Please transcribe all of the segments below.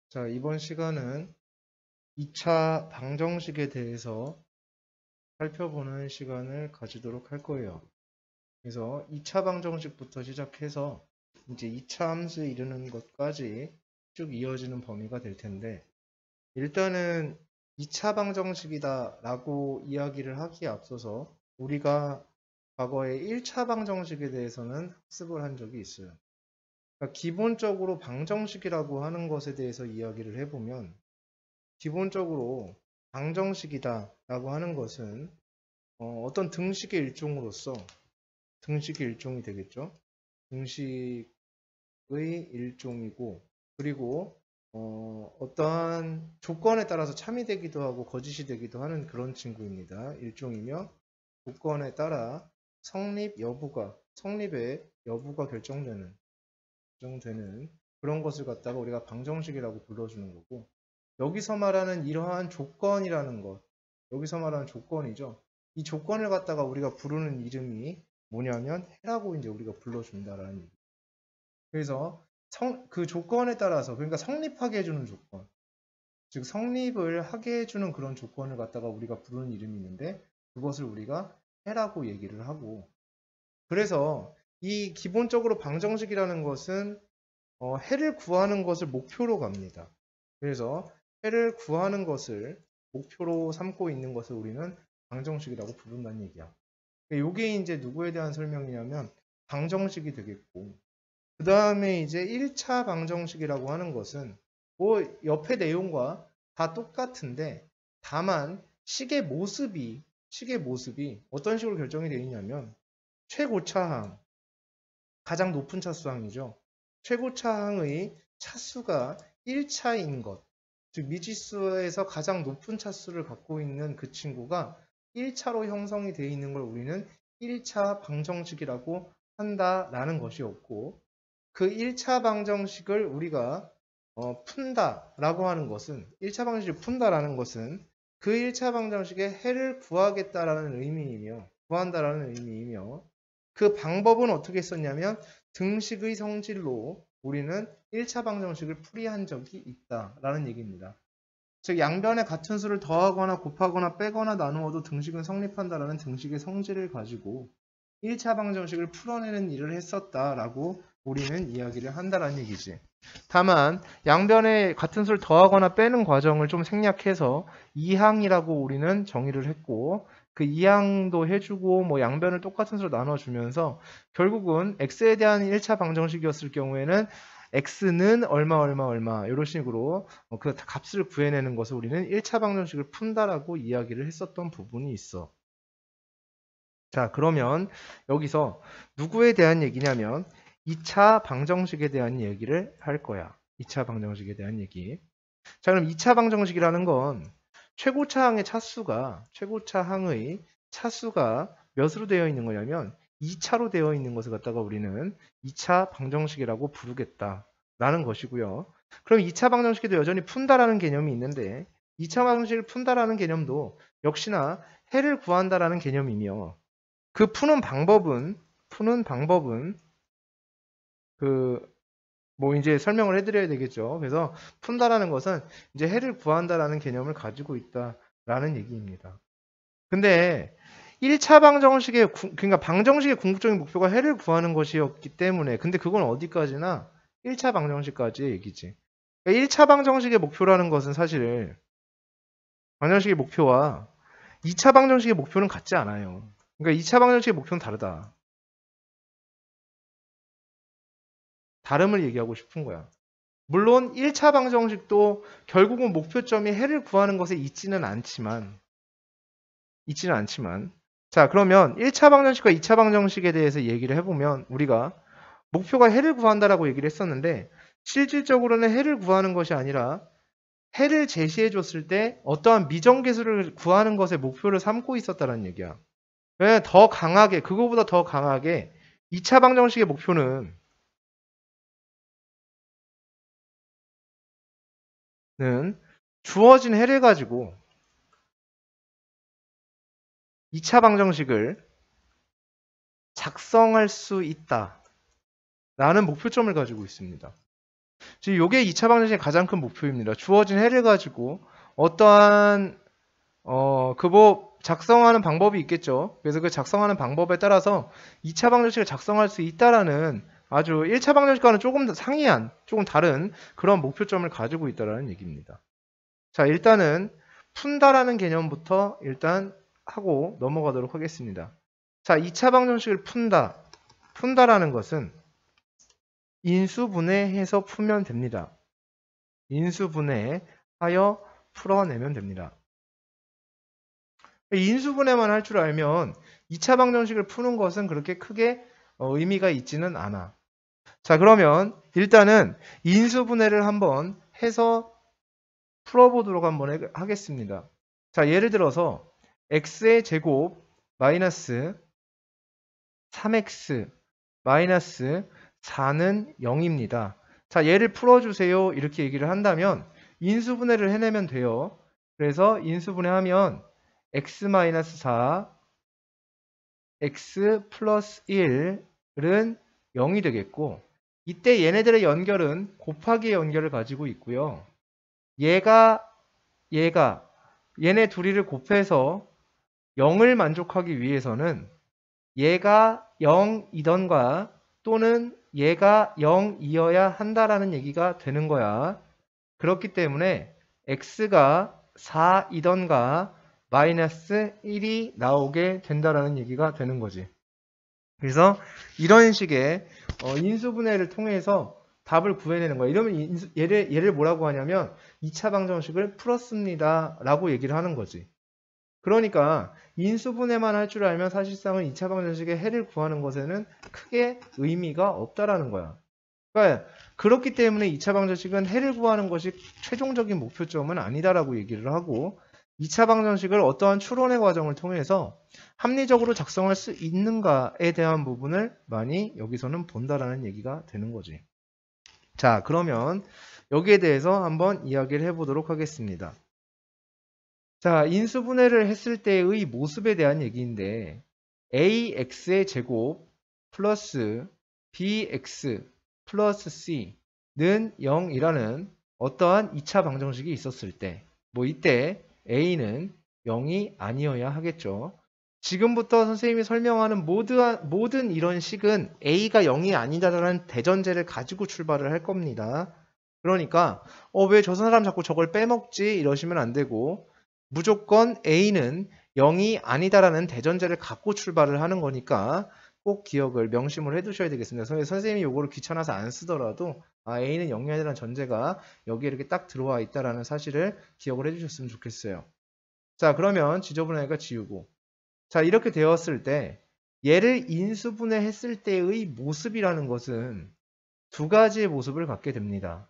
자, 이번 시간은 2차 방정식에 대해서 살펴보는 시간을 가지도록 할 거예요. 그래서 2차 방정식부터 시작해서 이제 2차 함수에 이르는 것까지 쭉 이어지는 범위가 될 텐데, 일단은 2차 방정식이다 라고 이야기를 하기에 앞서서 우리가 과거에 1차 방정식에 대해서는 학습을 한 적이 있어요. 그러니까 기본적으로 방정식이라고 하는 것에 대해서 이야기를 해보면, 기본적으로 방정식이다 라고 하는 것은 어떤 등식의 일종으로서 등식의 일종이 되겠죠. 등식의 일종이고, 그리고 어떠한 조건에 따라서 참이 되기도 하고 거짓이 되기도 하는 그런 친구입니다. 일종이며 조건에 따라 성립의 여부가 결정되는 그런 것을 갖다가 우리가 방정식이라고 불러주는 거고, 여기서 말하는 이러한 조건이라는 것, 여기서 말하는 조건이죠. 이 조건을 갖다가 우리가 부르는 이름이 뭐냐면 해라고 이제 우리가 불러준다라는 얘기. 그래서 그 조건에 따라서, 그러니까 성립하게 해주는 조건, 즉 성립을 하게 해주는 그런 조건을 갖다가 우리가 부르는 이름이 있는데, 그것을 우리가 해라고 얘기를 하고, 그래서 이 기본적으로 방정식이라는 것은 해를 구하는 것을 목표로 갑니다. 그래서 해를 구하는 것을 목표로 삼고 있는 것을 우리는 방정식이라고 부른다는 얘기야. 이게 이제 누구에 대한 설명이냐면 방정식이 되겠고, 그 다음에 이제 1차 방정식이라고 하는 것은 뭐 옆의 내용과 다 똑같은데, 다만 식의 모습이 어떤 식으로 결정이 되어 있냐면 최고차항, 가장 높은 차수항이죠. 최고차항의 차수가 1차인 것, 즉 미지수에서 가장 높은 차수를 갖고 있는 그 친구가 1차로 형성이 되어 있는 걸 우리는 1차 방정식이라고 한다라는 것이었고, 그 1차 방정식을 우리가 푼다라고 하는 것은, 1차 방정식을 푼다라는 것은 그 1차 방정식의 해를 구하겠다라는 의미이며, 구한다라는 의미이며, 그 방법은 어떻게 썼냐면 등식의 성질로 우리는 1차 방정식을 풀이한 적이 있다라는 얘기입니다. 즉 양변에 같은 수를 더하거나 곱하거나 빼거나 나누어도 등식은 성립한다라는 등식의 성질을 가지고 1차 방정식을 풀어내는 일을 했었다라고 우리는 이야기를 한다라는 얘기지. 다만 양변에 같은 수를 더하거나 빼는 과정을 좀 생략해서 이항이라고 우리는 정의를 했고, 그 이항도 해주고 뭐 양변을 똑같은 수로 나눠주면서 결국은 x에 대한 1차 방정식이었을 경우에는 x는 얼마 이런 식으로 그 값을 구해내는 것을 우리는 1차 방정식을 푼다라고 이야기를 했었던 부분이 있어. 자, 그러면 여기서 누구에 대한 얘기냐면 2차 방정식에 대한 얘기를 할 거야. 2차 방정식에 대한 얘기. 자, 그럼 2차 방정식이라는 건 최고차항의 차수가 몇으로 되어 있는 거냐면 2차로 되어 있는 것을 갖다가 우리는 2차 방정식이라고 부르겠다라는 것이고요. 그럼 2차 방정식에도 여전히 푼다라는 개념이 있는데, 2차 방정식을 푼다라는 개념도 역시나 해를 구한다라는 개념이며, 그 푸는 방법은 뭐 이제 설명을 해드려야 되겠죠. 그래서 푼다라는 것은 이제 해를 구한다라는 개념을 가지고 있다라는 얘기입니다. 근데 1차 방정식의 그러니까 방정식의 궁극적인 목표가 해를 구하는 것이었기 때문에, 근데 그건 어디까지나 1차 방정식까지의 얘기지. 그러니까 1차 방정식의 목표라는 것은 사실 방정식의 목표와 2차 방정식의 목표는 같지 않아요. 그러니까 2차 방정식의 목표는 다르다. 다름을 얘기하고 싶은 거야. 물론 1차 방정식도 결국은 목표점이 해를 구하는 것에 있지는 않지만, 자, 그러면 1차 방정식과 2차 방정식에 대해서 얘기를 해보면 우리가 목표가 해를 구한다라고 얘기를 했었는데, 실질적으로는 해를 구하는 것이 아니라 해를 제시해 줬을 때 어떠한 미정계수를 구하는 것에 목표를 삼고 있었다는 얘기야. 왜 그거보다 더 강하게 2차 방정식의 목표는 주어진 해를 가지고 2차 방정식을 작성할 수 있다 라는 목표점을 가지고 있습니다. 지금 요게 2차 방정식의 가장 큰 목표입니다. 주어진 해를 가지고 어떠한 그 작성하는 방법이 있겠죠. 그래서 그 작성하는 방법에 따라서 2차 방정식을 작성할 수 있다라는 아주 1차 방정식과는 조금 더 상이한, 조금 다른 그런 목표점을 가지고 있다라는 얘기입니다. 자, 일단은 푼다라는 개념부터 일단 하고 넘어가도록 하겠습니다. 자, 2차 방정식을 푼다라는 것은 인수분해해서 풀면 됩니다. 인수분해하여 풀어내면 됩니다. 인수분해만 할 줄 알면 2차 방정식을 푸는 것은 그렇게 크게 의미가 있지는 않아. 자, 그러면 일단은 인수분해를 한번 해서 풀어보도록 한번 하겠습니다. 자, 예를 들어서 x의 제곱 마이너스 3x 마이너스 4는 0입니다. 자, 얘를 풀어주세요. 이렇게 얘기를 한다면 인수분해를 해내면 돼요. 그래서 인수분해하면 x-4 x 플러스 1은 0이 되겠고, 이때 얘네들의 연결은 곱하기의 연결을 가지고 있고요. 얘네 둘이를 곱해서 0을 만족하기 위해서는 얘가 0이던가 또는 얘가 0이어야 한다라는 얘기가 되는 거야. 그렇기 때문에 x가 4이던가 마이너스 1이 나오게 된다라는 얘기가 되는 거지. 그래서 이런 식의 인수분해를 통해서 답을 구해내는 거야. 이러면 얘를 뭐라고 하냐면 2차 방정식을 풀었습니다 라고 얘기를 하는 거지. 그러니까 인수분해만 할 줄 알면 사실상은 2차 방정식의 해를 구하는 것에는 크게 의미가 없다라는 거야. 그러니까 그렇기 때문에 2차 방정식은 해를 구하는 것이 최종적인 목표점은 아니다라고 얘기를 하고, 2차 방정식을 어떠한 추론의 과정을 통해서 합리적으로 작성할 수 있는가에 대한 부분을 많이 여기서는 본다라는 얘기가 되는 거지. 자, 그러면 여기에 대해서 한번 이야기를 해보도록 하겠습니다. 자, 인수분해를 했을 때의 모습에 대한 얘기인데, ax의 제곱 플러스 bx 플러스 c는 0이라는 어떠한 2차 방정식이 있었을 때, 이때 a는 0이 아니어야 하겠죠. 지금부터 선생님이 설명하는 모든 이런 식은 a가 0이 아니다라는 대전제를 가지고 출발을 할 겁니다. 그러니까 왜 저 사람 자꾸 저걸 빼먹지 이러시면 안 되고, 무조건 a는 0이 아니다라는 대전제를 갖고 출발을 하는 거니까 꼭 기억을 명심을 해두셔야 되겠습니다. 선생님이 요거를 귀찮아서 안 쓰더라도 a는 0이 아니라는 전제가 여기에 이렇게 딱 들어와 있다라는 사실을 기억을 해주셨으면 좋겠어요. 자, 그러면 지저분하니까 지우고, 자, 이렇게 되었을 때 얘를 인수분해했을 때의 모습이라는 것은 두 가지의 모습을 갖게 됩니다.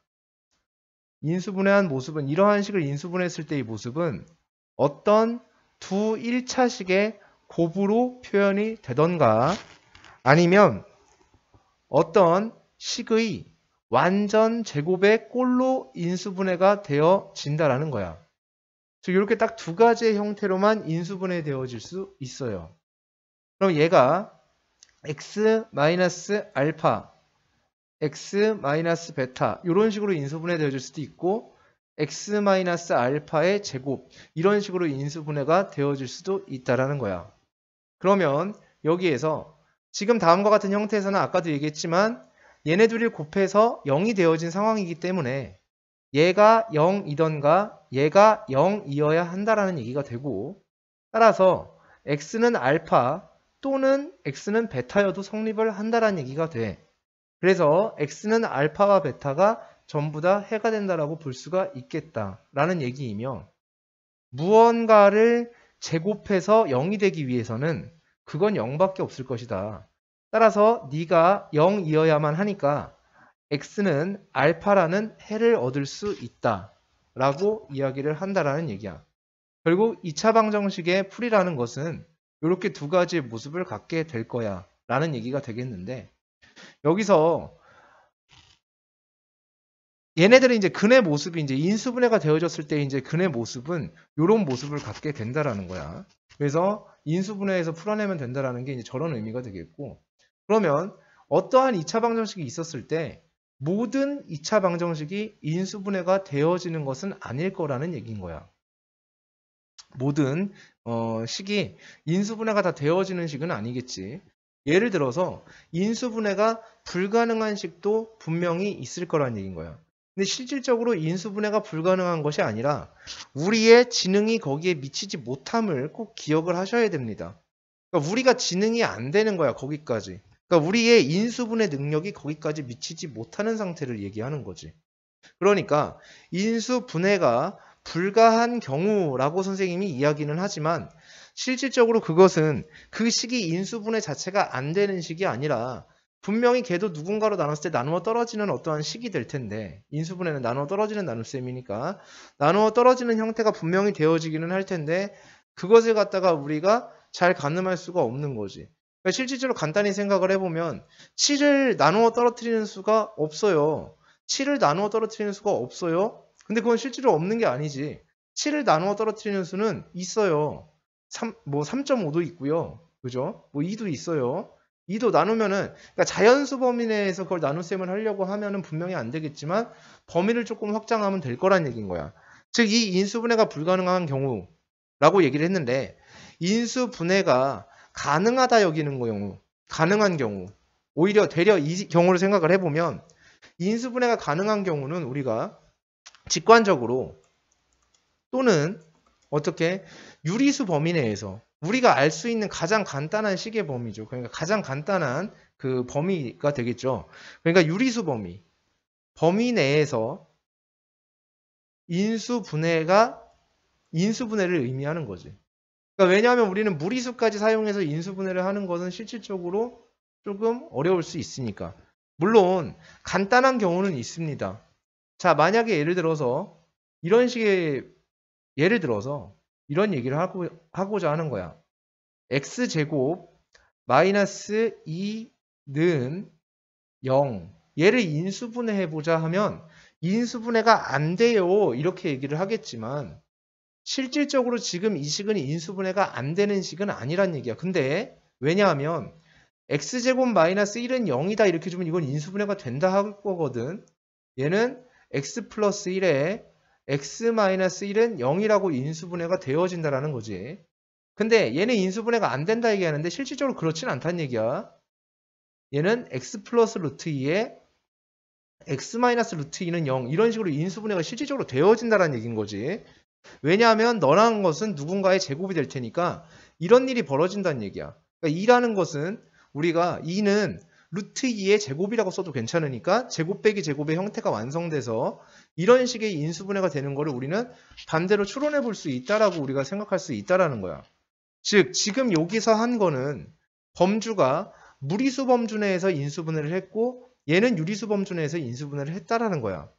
인수분해한 모습은, 이러한 식을 인수분해했을 때의 모습은 어떤 두 1차식의 곱으로 표현이 되던가 아니면 어떤 식의 완전 제곱의 꼴로 인수분해가 되어진다라는 거야. 즉 이렇게 딱 두 가지의 형태로만 인수분해 되어질 수 있어요. 그럼 얘가 x-알파, x-베타 이런 식으로 인수분해 되어질 수도 있고, x-알파의 제곱 이런 식으로 인수분해가 되어질 수도 있다라는 거야. 그러면 여기에서 지금 다음과 같은 형태에서는 아까도 얘기했지만 얘네 둘이 곱해서 0이 되어진 상황이기 때문에 얘가 0이던가 얘가 0이어야 한다라는 얘기가 되고, 따라서 x는 알파 또는 x는 베타여도 성립을 한다라는 얘기가 돼. 그래서 x는 알파와 베타가 전부 다 해가 된다라고 볼 수가 있겠다라는 얘기이며, 무언가를 제곱해서 0이 되기 위해서는 그건 0밖에 없을 것이다. 따라서 네가 0이어야만 하니까 x는 알파라는 해를 얻을 수 있다 라고 이야기를 한다라는 얘기야. 결국 2차 방정식의 풀이라는 것은 이렇게 두 가지의 모습을 갖게 될 거야 라는 얘기가 되겠는데, 여기서 얘네들이 이제 근의 모습이 이제 인수분해가 되어졌을 때 이제 근의 모습은 이런 모습을 갖게 된다라는 거야. 그래서 인수분해해서 풀어내면 된다라는 게 이제 저런 의미가 되겠고, 그러면 어떠한 2차 방정식이 있었을 때 모든 2차 방정식이 인수분해가 되어지는 것은 아닐 거라는 얘기인 거야. 모든 식이 인수분해가 다 되어지는 식은 아니겠지. 예를 들어서 인수분해가 불가능한 식도 분명히 있을 거란 얘기인 거야. 근데 실질적으로 인수분해가 불가능한 것이 아니라 우리의 지능이 거기에 미치지 못함을 꼭 기억을 하셔야 됩니다. 그러니까 우리가 지능이 안 되는 거야, 거기까지. 그러니까 우리의 인수분해 능력이 거기까지 미치지 못하는 상태를 얘기하는 거지. 그러니까 인수분해가 불가한 경우라고 선생님이 이야기는 하지만 실질적으로 그것은 그 식이 인수분해 자체가 안 되는 식이 아니라 분명히 걔도 누군가로 나눴을 때 나누어 떨어지는 어떠한 식이 될 텐데 인수분해는 나누어 떨어지는 나눗셈이니까 나누어 떨어지는 형태가 분명히 되어지기는 할 텐데 그것을 갖다가 우리가 잘 가늠할 수가 없는 거지. 그러니까 실질적으로 간단히 생각을 해보면 7을 나누어 떨어뜨리는 수가 없어요. 7을 나누어 떨어뜨리는 수가 없어요. 근데 그건 실제로 없는 게 아니지. 7을 나누어 떨어뜨리는 수는 있어요. 3.5도 있고요. 그죠? 2도 있어요. 2도 나누면은, 그러니까 자연수 범위 내에서 그걸 나눗셈을 하려고 하면은 분명히 안 되겠지만 범위를 조금 확장하면 될 거란 얘기인 거야. 즉, 이 인수분해가 불가능한 경우라고 얘기를 했는데, 인수분해가 가능하다 여기는 경우, 가능한 경우, 오히려 되려 이 경우를 생각을 해보면, 인수분해가 가능한 경우는 우리가 직관적으로 또는 어떻게 유리수 범위 내에서 우리가 알 수 있는 가장 간단한 식의 범위죠. 그러니까 가장 간단한 그 범위가 되겠죠. 그러니까 유리수 범위 내에서 인수분해를 의미하는 거지. 그러니까 왜냐하면 우리는 무리수까지 사용해서 인수분해를 하는 것은 실질적으로 조금 어려울 수 있으니까. 물론 간단한 경우는 있습니다. 자, 만약에 예를 들어서 이런 얘기를 하고자 하는 거야. x제곱 마이너스 2는 0. 얘를 인수분해해보자 하면 인수분해가 안 돼요. 이렇게 얘기를 하겠지만 실질적으로 지금 이 식은 인수분해가 안 되는 식은 아니란 얘기야. 근데 왜냐하면 x제곱 마이너스 1은 0이다 이렇게 주면 이건 인수분해가 된다 할 거거든. 얘는 x 플러스 1에 x 마이너스 1은 0이라고 인수분해가 되어진다라는 거지. 근데 얘는 인수분해가 안 된다 얘기하는데 실질적으로 그렇진 않다는 얘기야. 얘는 x 플러스 루트 2에 x 마이너스 루트 2는 0 이런 식으로 인수분해가 실질적으로 되어진다라는 얘기인 거지. 왜냐하면 너라는 것은 누군가의 제곱이 될 테니까 이런 일이 벌어진다는 얘기야. 그러니까 2라는 것은 우리가 2는 루트 2의 제곱이라고 써도 괜찮으니까 제곱 빼기 제곱의 형태가 완성돼서 이런 식의 인수분해가 되는 거를 우리는 반대로 추론해 볼 수 있다라고 우리가 생각할 수 있다라는 거야. 즉 지금 여기서 한 거는 범주가 무리수 범주 내에서 인수분해를 했고 얘는 유리수 범주 내에서 인수분해를 했다라는 거야.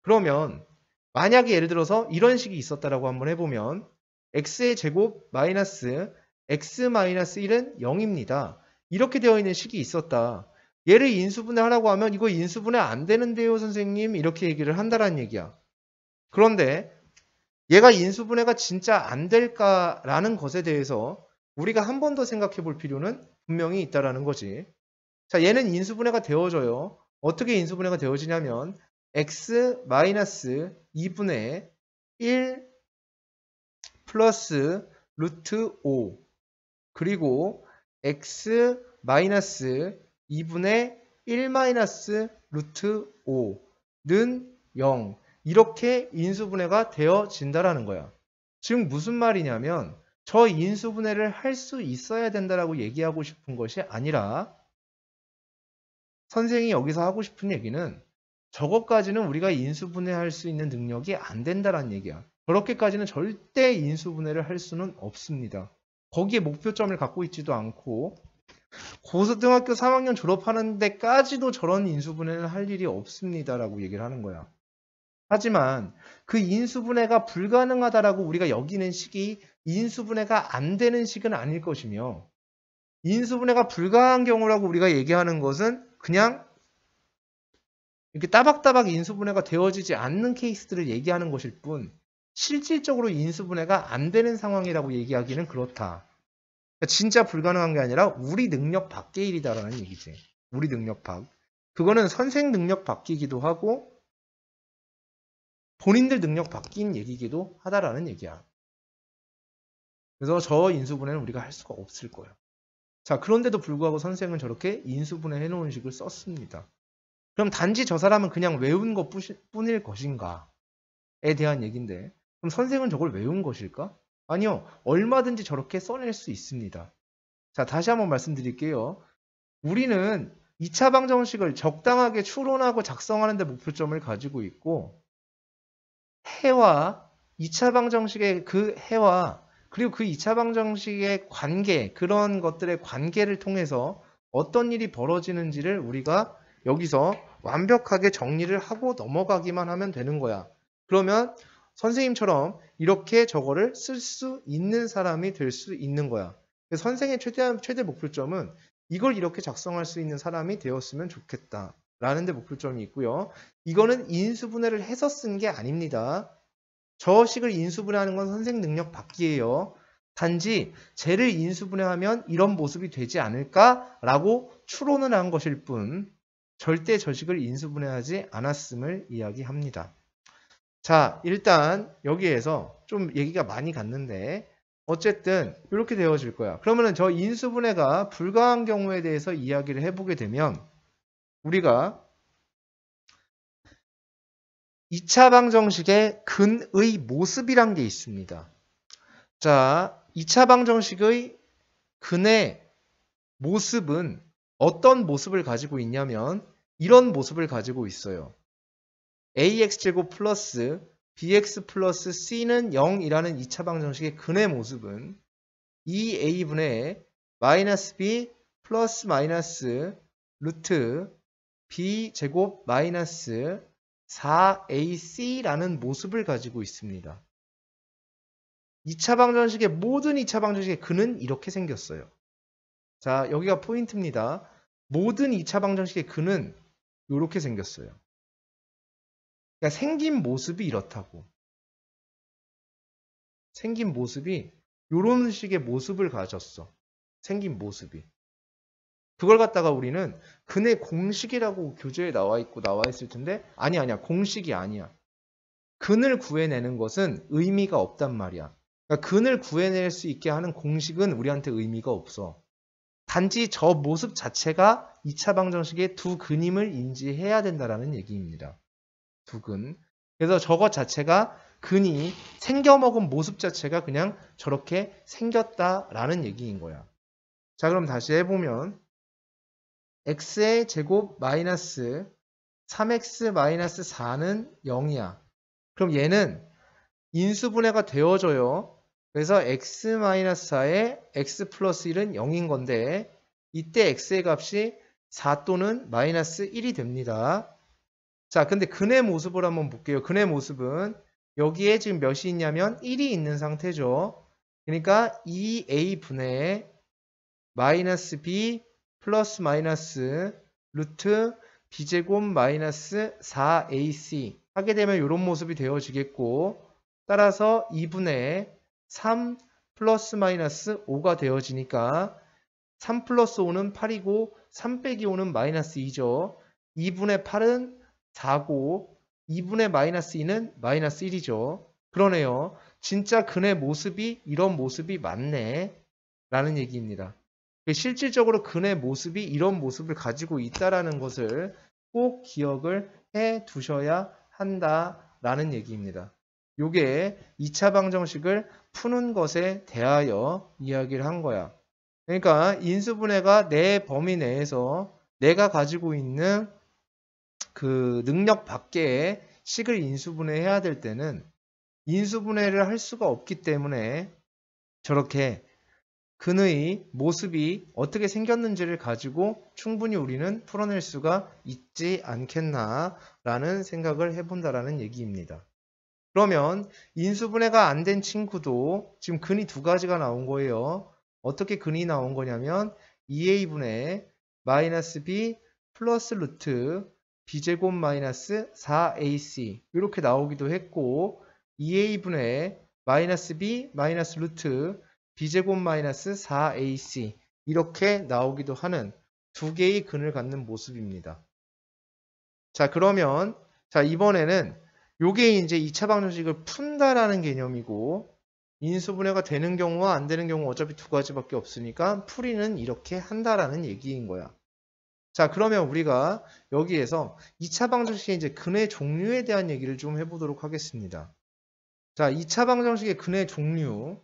그러면 만약에 예를 들어서 이런 식이 있었다라고 한번 해보면 x의 제곱 마이너스 x 마이너스 1은 0입니다. 이렇게 되어 있는 식이 있었다. 얘를 인수분해하라고 하면 이거 인수분해 안 되는데요 선생님 이렇게 얘기를 한다라는 얘기야. 그런데 얘가 인수분해가 진짜 안 될까라는 것에 대해서 우리가 한 번 더 생각해 볼 필요는 분명히 있다라는 거지. 자, 얘는 인수분해가 되어져요. 어떻게 인수분해가 되어지냐면 x 마이너스 2분의 1 플러스 루트 5 그리고 x 마이너스 2분의 1 마이너스 루트 5는 0 이렇게 인수분해가 되어진다라는 거야. 즉 무슨 말이냐면 저 인수분해를 할 수 있어야 된다라고 얘기하고 싶은 것이 아니라 선생이 여기서 하고 싶은 얘기는 저것까지는 우리가 인수분해할 수 있는 능력이 안 된다라는 얘기야. 그렇게까지는 절대 인수분해를 할 수는 없습니다. 거기에 목표점을 갖고 있지도 않고 고등학교 3학년 졸업하는 데까지도 저런 인수분해를 할 일이 없습니다라고 얘기를 하는 거야. 하지만 그 인수분해가 불가능하다라고 우리가 여기는 식이 인수분해가 안 되는 식은 아닐 것이며 인수분해가 불가한 경우라고 우리가 얘기하는 것은 그냥 이렇게 따박따박 인수분해가 되어지지 않는 케이스들을 얘기하는 것일 뿐 실질적으로 인수분해가 안 되는 상황이라고 얘기하기는 그렇다. 그러니까 진짜 불가능한 게 아니라 우리 능력 밖의 일이다라는 얘기지. 우리 능력 밖. 그거는 선생 능력 바뀌기도 하고 본인들 능력 바뀐 얘기기도 하다라는 얘기야. 그래서 저 인수분해는 우리가 할 수가 없을 거예요. 자, 그런데도 불구하고 선생은 저렇게 인수분해 해놓은 식을 썼습니다. 그럼 단지 저 사람은 그냥 외운 것 뿐일 것인가에 대한 얘기인데, 그럼 선생은 저걸 외운 것일까? 아니요. 얼마든지 저렇게 써낼 수 있습니다. 자, 다시 한번 말씀드릴게요. 우리는 2차 방정식을 적당하게 추론하고 작성하는 데 목표점을 가지고 있고, 해와 2차 방정식의 그 해와 그리고 그 2차 방정식의 관계, 그런 것들의 관계를 통해서 어떤 일이 벌어지는지를 우리가 여기서 완벽하게 정리를 하고 넘어가기만 하면 되는 거야. 그러면 선생님처럼 이렇게 저거를 쓸 수 있는 사람이 될 수 있는 거야. 선생의 최대 목표점은 이걸 이렇게 작성할 수 있는 사람이 되었으면 좋겠다 라는 데 목표점이 있고요. 이거는 인수분해를 해서 쓴 게 아닙니다. 저 식을 인수분해하는 건 선생 능력 밖이에요. 단지 쟤를 인수분해하면 이런 모습이 되지 않을까라고 추론을 한 것일 뿐 절대 저 식을 인수분해하지 않았음을 이야기합니다. 자, 일단 여기에서 좀 얘기가 많이 갔는데 어쨌든 이렇게 되어질 거야. 그러면은 저 인수분해가 불가한 경우에 대해서 이야기를 해보게 되면 우리가 2차 방정식의 근의 모습이란 게 있습니다. 자, 2차 방정식의 근의 모습은 어떤 모습을 가지고 있냐면 이런 모습을 가지고 있어요. ax제곱 플러스 bx 플러스 c는 0이라는 2차 방정식의 근의 모습은 2a분의 마이너스 b 플러스 마이너스 루트 b제곱 마이너스 4ac라는 모습을 가지고 있습니다. 2차 방정식의 모든 2차 방정식의 근은 이렇게 생겼어요. 자, 여기가 포인트입니다. 모든 2차 방정식의 근은 이렇게 생겼어요. 그러니까 생긴 모습이 이렇다고. 생긴 모습이 이런 식의 모습을 가졌어. 생긴 모습이. 그걸 갖다가 우리는 근의 공식이라고 교재에 나와 있을 텐데 아니야. 공식이 아니야. 근을 구해내는 것은 의미가 없단 말이야. 그러니까 근을 구해낼 수 있게 하는 공식은 우리한테 의미가 없어. 단지 저 모습 자체가 2차 방정식의 두 근임을 인지해야 된다라는 얘기입니다. 두 근. 그래서 저것 자체가 근이 생겨먹은 모습 자체가 그냥 저렇게 생겼다라는 얘기인 거야. 자, 그럼 다시 해보면 x의 제곱 마이너스 3x 마이너스 4는 0이야. 그럼 얘는 인수분해가 되어져요. 그래서 x-4에 x 플러스 1은 0인 건데 이때 x의 값이 4 또는 마이너스 1이 됩니다. 자, 근데 근의 모습을 한번 볼게요. 근의 모습은 여기에 지금 몇이 있냐면 1이 있는 상태죠. 그러니까 2a분의 마이너스 b 플러스 마이너스 루트 b제곱 마이너스 4ac 하게 되면 이런 모습이 되어지겠고 따라서 2분의 3 플러스 마이너스 5가 되어지니까 3 플러스 5는 8이고 3 빼기 5는 마이너스 2죠. 2분의 8은 4고 2분의 마이너스 2는 마이너스 1이죠. 그러네요. 진짜 근의 모습이 이런 모습이 맞네 라는 얘기입니다. 실질적으로 근의 모습이 이런 모습을 가지고 있다라는 것을 꼭 기억을 해 두셔야 한다라는 얘기입니다. 요게 2차 방정식을 푸는 것에 대하여 이야기를 한 거야. 그러니까 인수분해가 내 범위 내에서 내가 가지고 있는 그 능력 밖에 식을 인수분해해야 될 때는 인수분해를 할 수가 없기 때문에 저렇게 근의 모습이 어떻게 생겼는지를 가지고 충분히 우리는 풀어낼 수가 있지 않겠나라는 생각을 해본다라는 얘기입니다. 그러면 인수분해가 안 된 친구도 지금 근이 두 가지가 나온 거예요. 어떻게 근이 나온 거냐면 2a분의 마이너스 b 플러스 루트 b제곱 마이너스 4ac 이렇게 나오기도 했고 2a분의 마이너스 b 마이너스 루트 b제곱 마이너스 4ac 이렇게 나오기도 하는 두 개의 근을 갖는 모습입니다. 자, 그러면 자, 이번에는 요게 이제 2차 방정식을 푼다라는 개념이고 인수분해가 되는 경우와 안 되는 경우 어차피 두 가지밖에 없으니까 풀이는 이렇게 한다라는 얘기인 거야. 자, 그러면 우리가 여기에서 2차 방정식의 이제 근의 종류에 대한 얘기를 좀 해보도록 하겠습니다. 자, 2차 방정식의 근의 종류.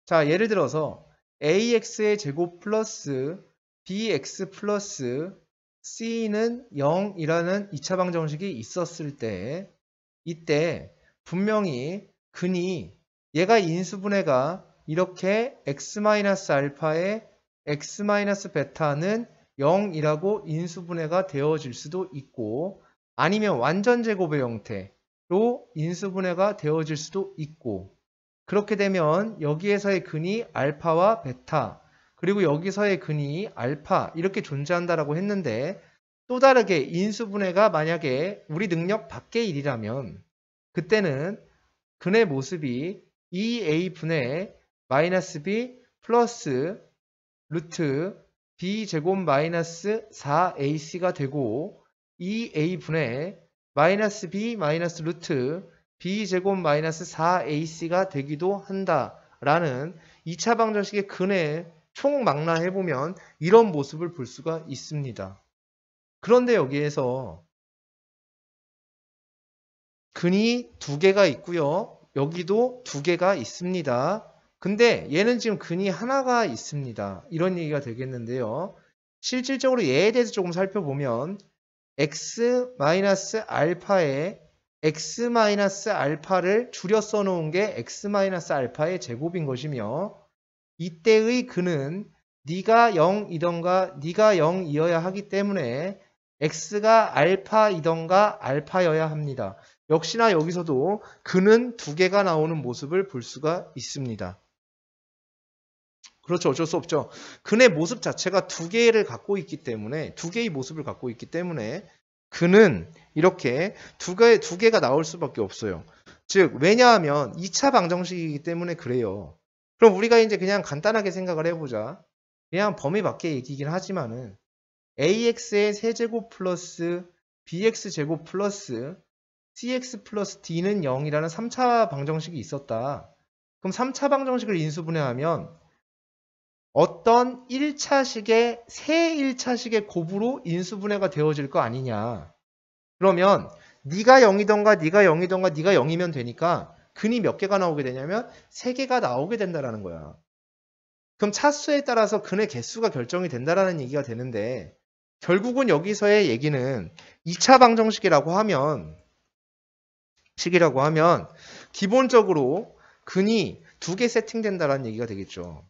자, 예를 들어서 ax의 제곱 플러스 bx 플러스 c는 0이라는 2차 방정식이 있었을 때 이때 분명히 근이 얘가 인수분해가 이렇게 x-알파에 x-베타는 0이라고 인수분해가 되어질 수도 있고 아니면 완전 제곱의 형태로 인수분해가 되어질 수도 있고 그렇게 되면 여기에서의 근이 알파와 베타 그리고 여기서의 근이 알파 이렇게 존재한다라고 했는데 또 다르게 인수분해가 만약에 우리 능력 밖의 일이라면 그때는 근의 모습이 2a분의 마이너스 b 플러스 루트 b제곱 마이너스 4ac가 되고 2a분의 마이너스 b 마이너스 루트 b제곱 마이너스 4ac가 되기도 한다라는 2차 방정식의 근의 총망라해보면 이런 모습을 볼 수가 있습니다. 그런데 여기에서 근이 두 개가 있고요. 여기도 두 개가 있습니다. 근데 얘는 지금 근이 하나가 있습니다. 이런 얘기가 되겠는데요. 실질적으로 얘에 대해서 조금 살펴보면 x-알파에 x-알파를 줄여 써놓은 게 x-알파의 제곱인 것이며 이때의 근은 네가 0이던가 네가 0이어야 하기 때문에 x가 알파이던가 알파여야 합니다. 역시나 여기서도 근은 두 개가 나오는 모습을 볼 수가 있습니다. 그렇죠. 어쩔 수 없죠. 근의 모습 자체가 두 개를 갖고 있기 때문에 두 개의 모습을 갖고 있기 때문에 근은 이렇게 두 개가 나올 수밖에 없어요. 즉 왜냐하면 2차 방정식이기 때문에 그래요. 그럼 우리가 이제 그냥 간단하게 생각을 해보자. 그냥 범위 밖의 얘기긴 하지만은 ax의 세제곱 플러스 bx제곱 플러스 cx 플러스 d는 0이라는 3차 방정식이 있었다. 그럼 3차 방정식을 인수분해하면 어떤 1차식의 새 1차식의 곱으로 인수분해가 되어질 거 아니냐. 그러면 네가 0이던가 네가 0이던가 네가 0이면 되니까 근이 몇 개가 나오게 되냐면 3개가 나오게 된다라는 거야. 그럼 차수에 따라서 근의 개수가 결정이 된다라는 얘기가 되는데 결국은 여기서의 얘기는 2차 방정식이라고 하면 기본적으로 근이 두 개 세팅된다라는 얘기가 되겠죠.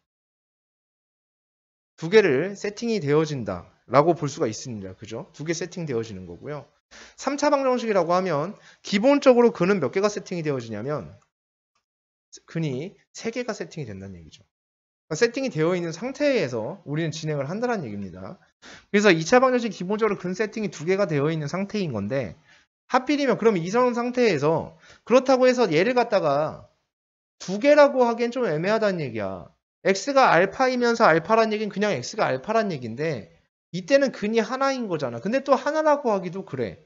두 개를 세팅이 되어진다 라고 볼 수가 있습니다. 그죠? 두 개 세팅되어지는 거고요. 3차 방정식이라고 하면 기본적으로 근은 몇 개가 세팅이 되어지냐면 근이 3개가 세팅이 된다는 얘기죠. 그러니까 세팅이 되어 있는 상태에서 우리는 진행을 한다는 얘기입니다. 그래서 2차 방정식 기본적으로 근 세팅이 2개가 되어 있는 상태인 건데 하필이면 그럼 이런 상태에서 그렇다고 해서 얘를 갖다가 2개라고 하기엔 좀 애매하다는 얘기야. x가 알파이면서 알파란 얘기는 그냥 x가 알파란 얘기인데 이때는 근이 하나인 거잖아. 근데 또 하나라고 하기도 그래.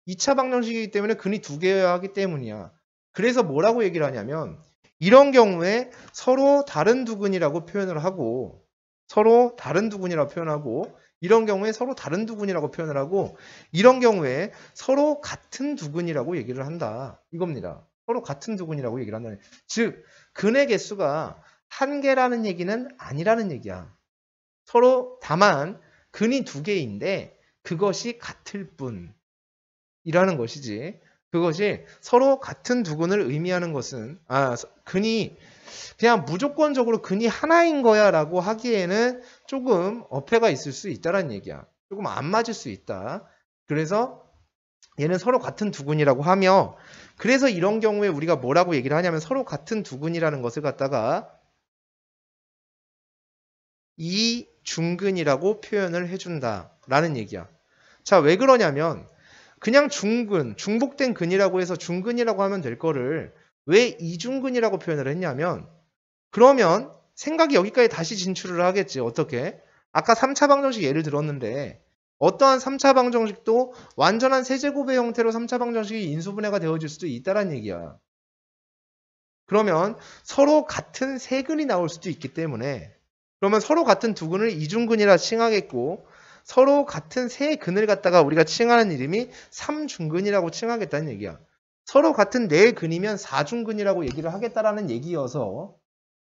2차 방정식이기 때문에 근이 2개여야 하기 때문이야. 그래서 뭐라고 얘기를 하냐면 이런 경우에 서로 다른 두 근이라고 표현을 하고 이런 경우에 서로 다른 두 근이라고 표현을 하고 이런 경우에 서로 같은 두 근이라고 얘기를 한다. 이겁니다. 서로 같은 두 근이라고 얘기를 한다는. 즉 근의 개수가 한 개라는 얘기는 아니라는 얘기야. 서로 다만 근이 2개인데 그것이 같을 뿐이라는 것이지. 그것이 서로 같은 두 근을 의미하는 것은 근이 그냥 무조건적으로 근이 하나인 거야 라고 하기에는 조금 어폐가 있을 수 있다는 얘기야. 조금 안 맞을 수 있다. 그래서 얘는 서로 같은 두 근이라고 하며 그래서 이런 경우에 우리가 뭐라고 얘기를 하냐면 서로 같은 두 근이라는 것을 갖다가 이 중근이라고 표현을 해준다 라는 얘기야. 자, 왜 그러냐면 그냥 중복된 근이라고 해서 중근이라고 하면 될 거를 왜 이중근이라고 표현을 했냐면 그러면 생각이 여기까지 다시 진출을 하겠지. 어떻게? 아까 3차 방정식 예를 들었는데 어떠한 3차 방정식도 완전한 세제곱의 형태로 3차 방정식이 인수분해가 되어질 수도 있다는 얘기야. 그러면 서로 같은 세근이 나올 수도 있기 때문에 그러면 서로 같은 두 근을 이중근이라 칭하겠고 서로 같은 세 근을 갖다가 우리가 칭하는 이름이 삼중근이라고 칭하겠다는 얘기야. 서로 같은 네 근이면 사중근이라고 얘기를 하겠다라는 얘기여서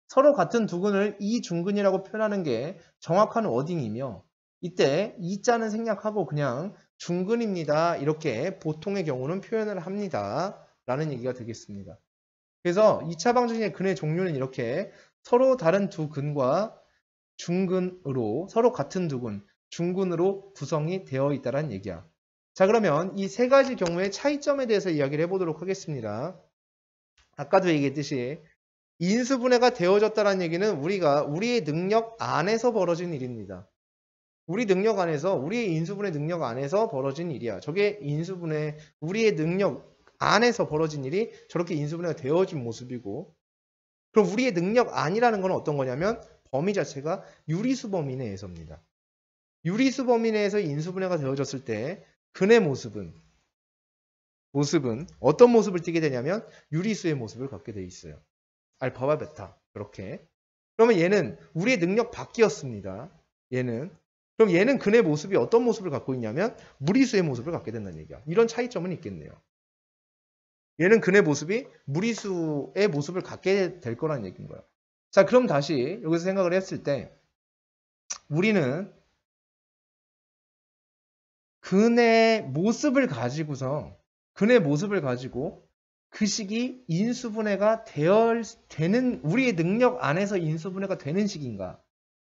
서로 같은 두 근을 이중근이라고 표현하는 게 정확한 워딩이며 이때 이자는 생략하고 그냥 중근입니다. 이렇게 보통의 경우는 표현을 합니다. 라는 얘기가 되겠습니다. 그래서 2차 방정식의 근의 종류는 이렇게 서로 다른 두 근과 중근으로 서로 같은 두 근, 중근으로 구성이 되어 있다는 얘기야. 자, 그러면 이 세 가지 경우의 차이점에 대해서 이야기를 해보도록 하겠습니다. 아까도 얘기했듯이 인수분해가 되어졌다는 얘기는 우리의 능력 안에서 벌어진 일입니다. 우리 능력 안에서, 우리의 인수분해 능력 안에서 벌어진 일이야. 저게 인수분해, 우리의 능력 안에서 벌어진 일이 저렇게 인수분해가 되어진 모습이고, 그럼 우리의 능력 안이라는 건 어떤 거냐면 범위 자체가 유리수 범위 내에서입니다. 유리수 범위 내에서 인수분해가 되어졌을 때 근의 모습은 어떤 모습을 띠게 되냐면 유리수의 모습을 갖게 돼 있어요. 알파와 베타. 그렇게. 그러면 얘는 우리의 능력 밖이었습니다. 그럼 얘는 근의 모습이 어떤 모습을 갖고 있냐면 무리수의 모습을 갖게 된다는 얘기야. 이런 차이점은 있겠네요. 얘는 근의 모습이 무리수의 모습을 갖게 될 거라는 얘기인 거야. 자, 그럼 다시 여기서 생각을 했을 때 우리는 근의 모습을 가지고 그 식이 인수분해가 되는 우리의 능력 안에서 인수분해가 되는 식인가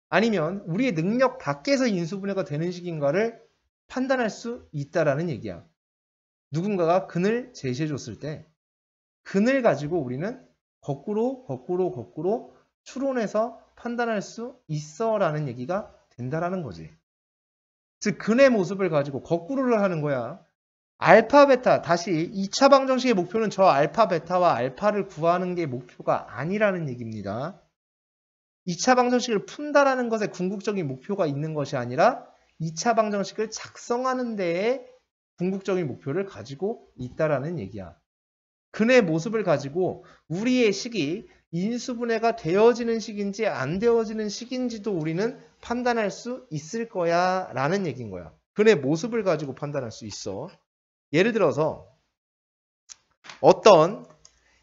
아니면 우리의 능력 밖에서 인수분해가 되는 식인가를 판단할 수 있다라는 얘기야. 누군가가 근을 제시해 줬을 때 근을 가지고 우리는 거꾸로 추론해서 판단할 수 있어 라는 얘기가 된다라는 거지. 즉 근의 모습을 가지고 거꾸로를 하는 거야. 알파, 베타, 다시 2차 방정식의 목표는 저 알파, 베타와 알파를 구하는 게 목표가 아니라는 얘기입니다. 2차 방정식을 푼다라는 것에 궁극적인 목표가 있는 것이 아니라 2차 방정식을 작성하는 데에 궁극적인 목표를 가지고 있다라는 얘기야. 근의 모습을 가지고 우리의 식이 인수분해가 되어지는 식인지 안 되어지는 식인지도 우리는 판단할 수 있을 거야 라는 얘기인 거야. 근의 모습을 가지고 판단할 수 있어. 예를 들어서 어떤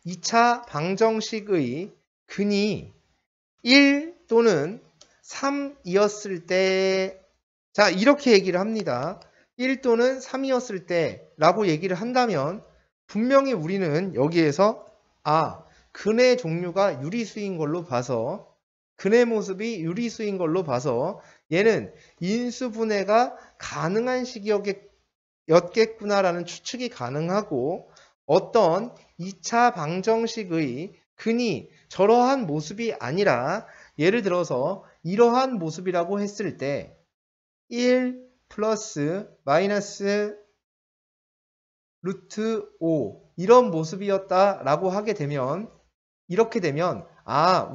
2차 방정식의 근이 1 또는 3이었을 때 자 이렇게 얘기를 합니다. 1 또는 3이었을 때 라고 얘기를 한다면 분명히 우리는 여기에서 근의 종류가 유리수인 걸로 봐서 근의 모습이 유리수인 걸로 봐서 얘는 인수분해가 가능한 식이었겠구나라는 추측이 가능하고 어떤 2차 방정식의 근이 저러한 모습이 아니라 예를 들어서 이러한 모습이라고 했을 때 1 플러스 마이너스 루트 5 이런 모습이었다라고 하게 되면 이렇게 되면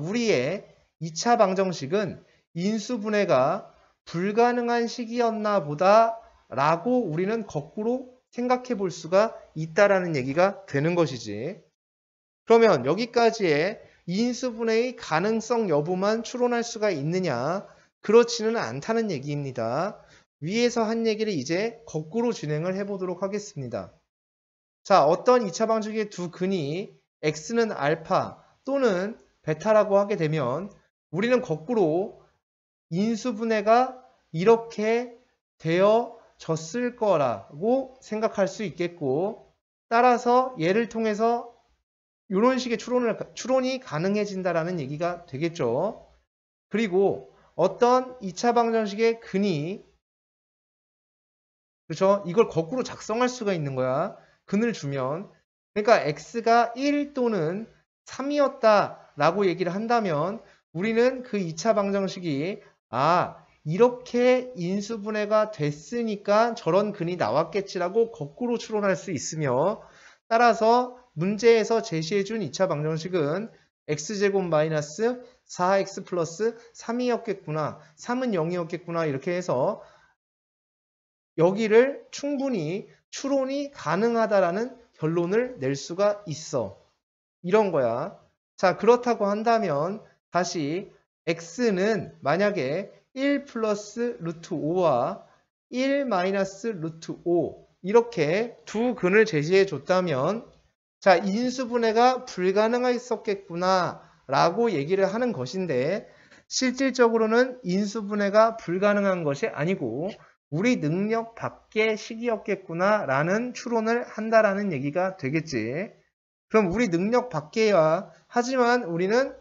우리의 2차 방정식은 인수분해가 불가능한 식이었나 보다 라고 우리는 거꾸로 생각해 볼 수가 있다라는 얘기가 되는 것이지. 그러면 여기까지의 인수분해의 가능성 여부만 추론할 수가 있느냐? 그렇지는 않다는 얘기입니다. 위에서 한 얘기를 이제 거꾸로 진행을 해보도록 하겠습니다. 자, 어떤 2차 방정식의 두 근이 x는 알파 또는 베타라고 하게 되면 우리는 거꾸로 인수분해가 이렇게 되어졌을 거라고 생각할 수 있겠고 따라서 얘를 통해서 이런 식의 추론이 가능해진다라는 얘기가 되겠죠. 그리고 어떤 2차 방정식의 근이 그렇죠? 이걸 거꾸로 작성할 수가 있는 거야. 근을 주면 그러니까 x가 1 또는 3이었다라고 얘기를 한다면 우리는 그 2차 방정식이 이렇게 인수분해가 됐으니까 저런 근이 나왔겠지라고 거꾸로 추론할 수 있으며 따라서 문제에서 제시해준 2차 방정식은 x제곱 마이너스 4x 플러스 3이었겠구나 3은 0이었겠구나 이렇게 해서 여기를 충분히 추론이 가능하다라는 결론을 낼 수가 있어. 이런 거야. 자, 그렇다고 한다면 다시 x는 만약에 1 플러스 루트 5와 1 마이너스 루트 5 이렇게 두 근을 제시해 줬다면 자, 인수분해가 불가능했었겠구나 라고 얘기를 하는 것인데 실질적으로는 인수분해가 불가능한 것이 아니고 우리 능력 밖의 식이었겠구나 라는 추론을 한다라는 얘기가 되겠지. 그럼 우리 능력 밖에야 하지만 우리는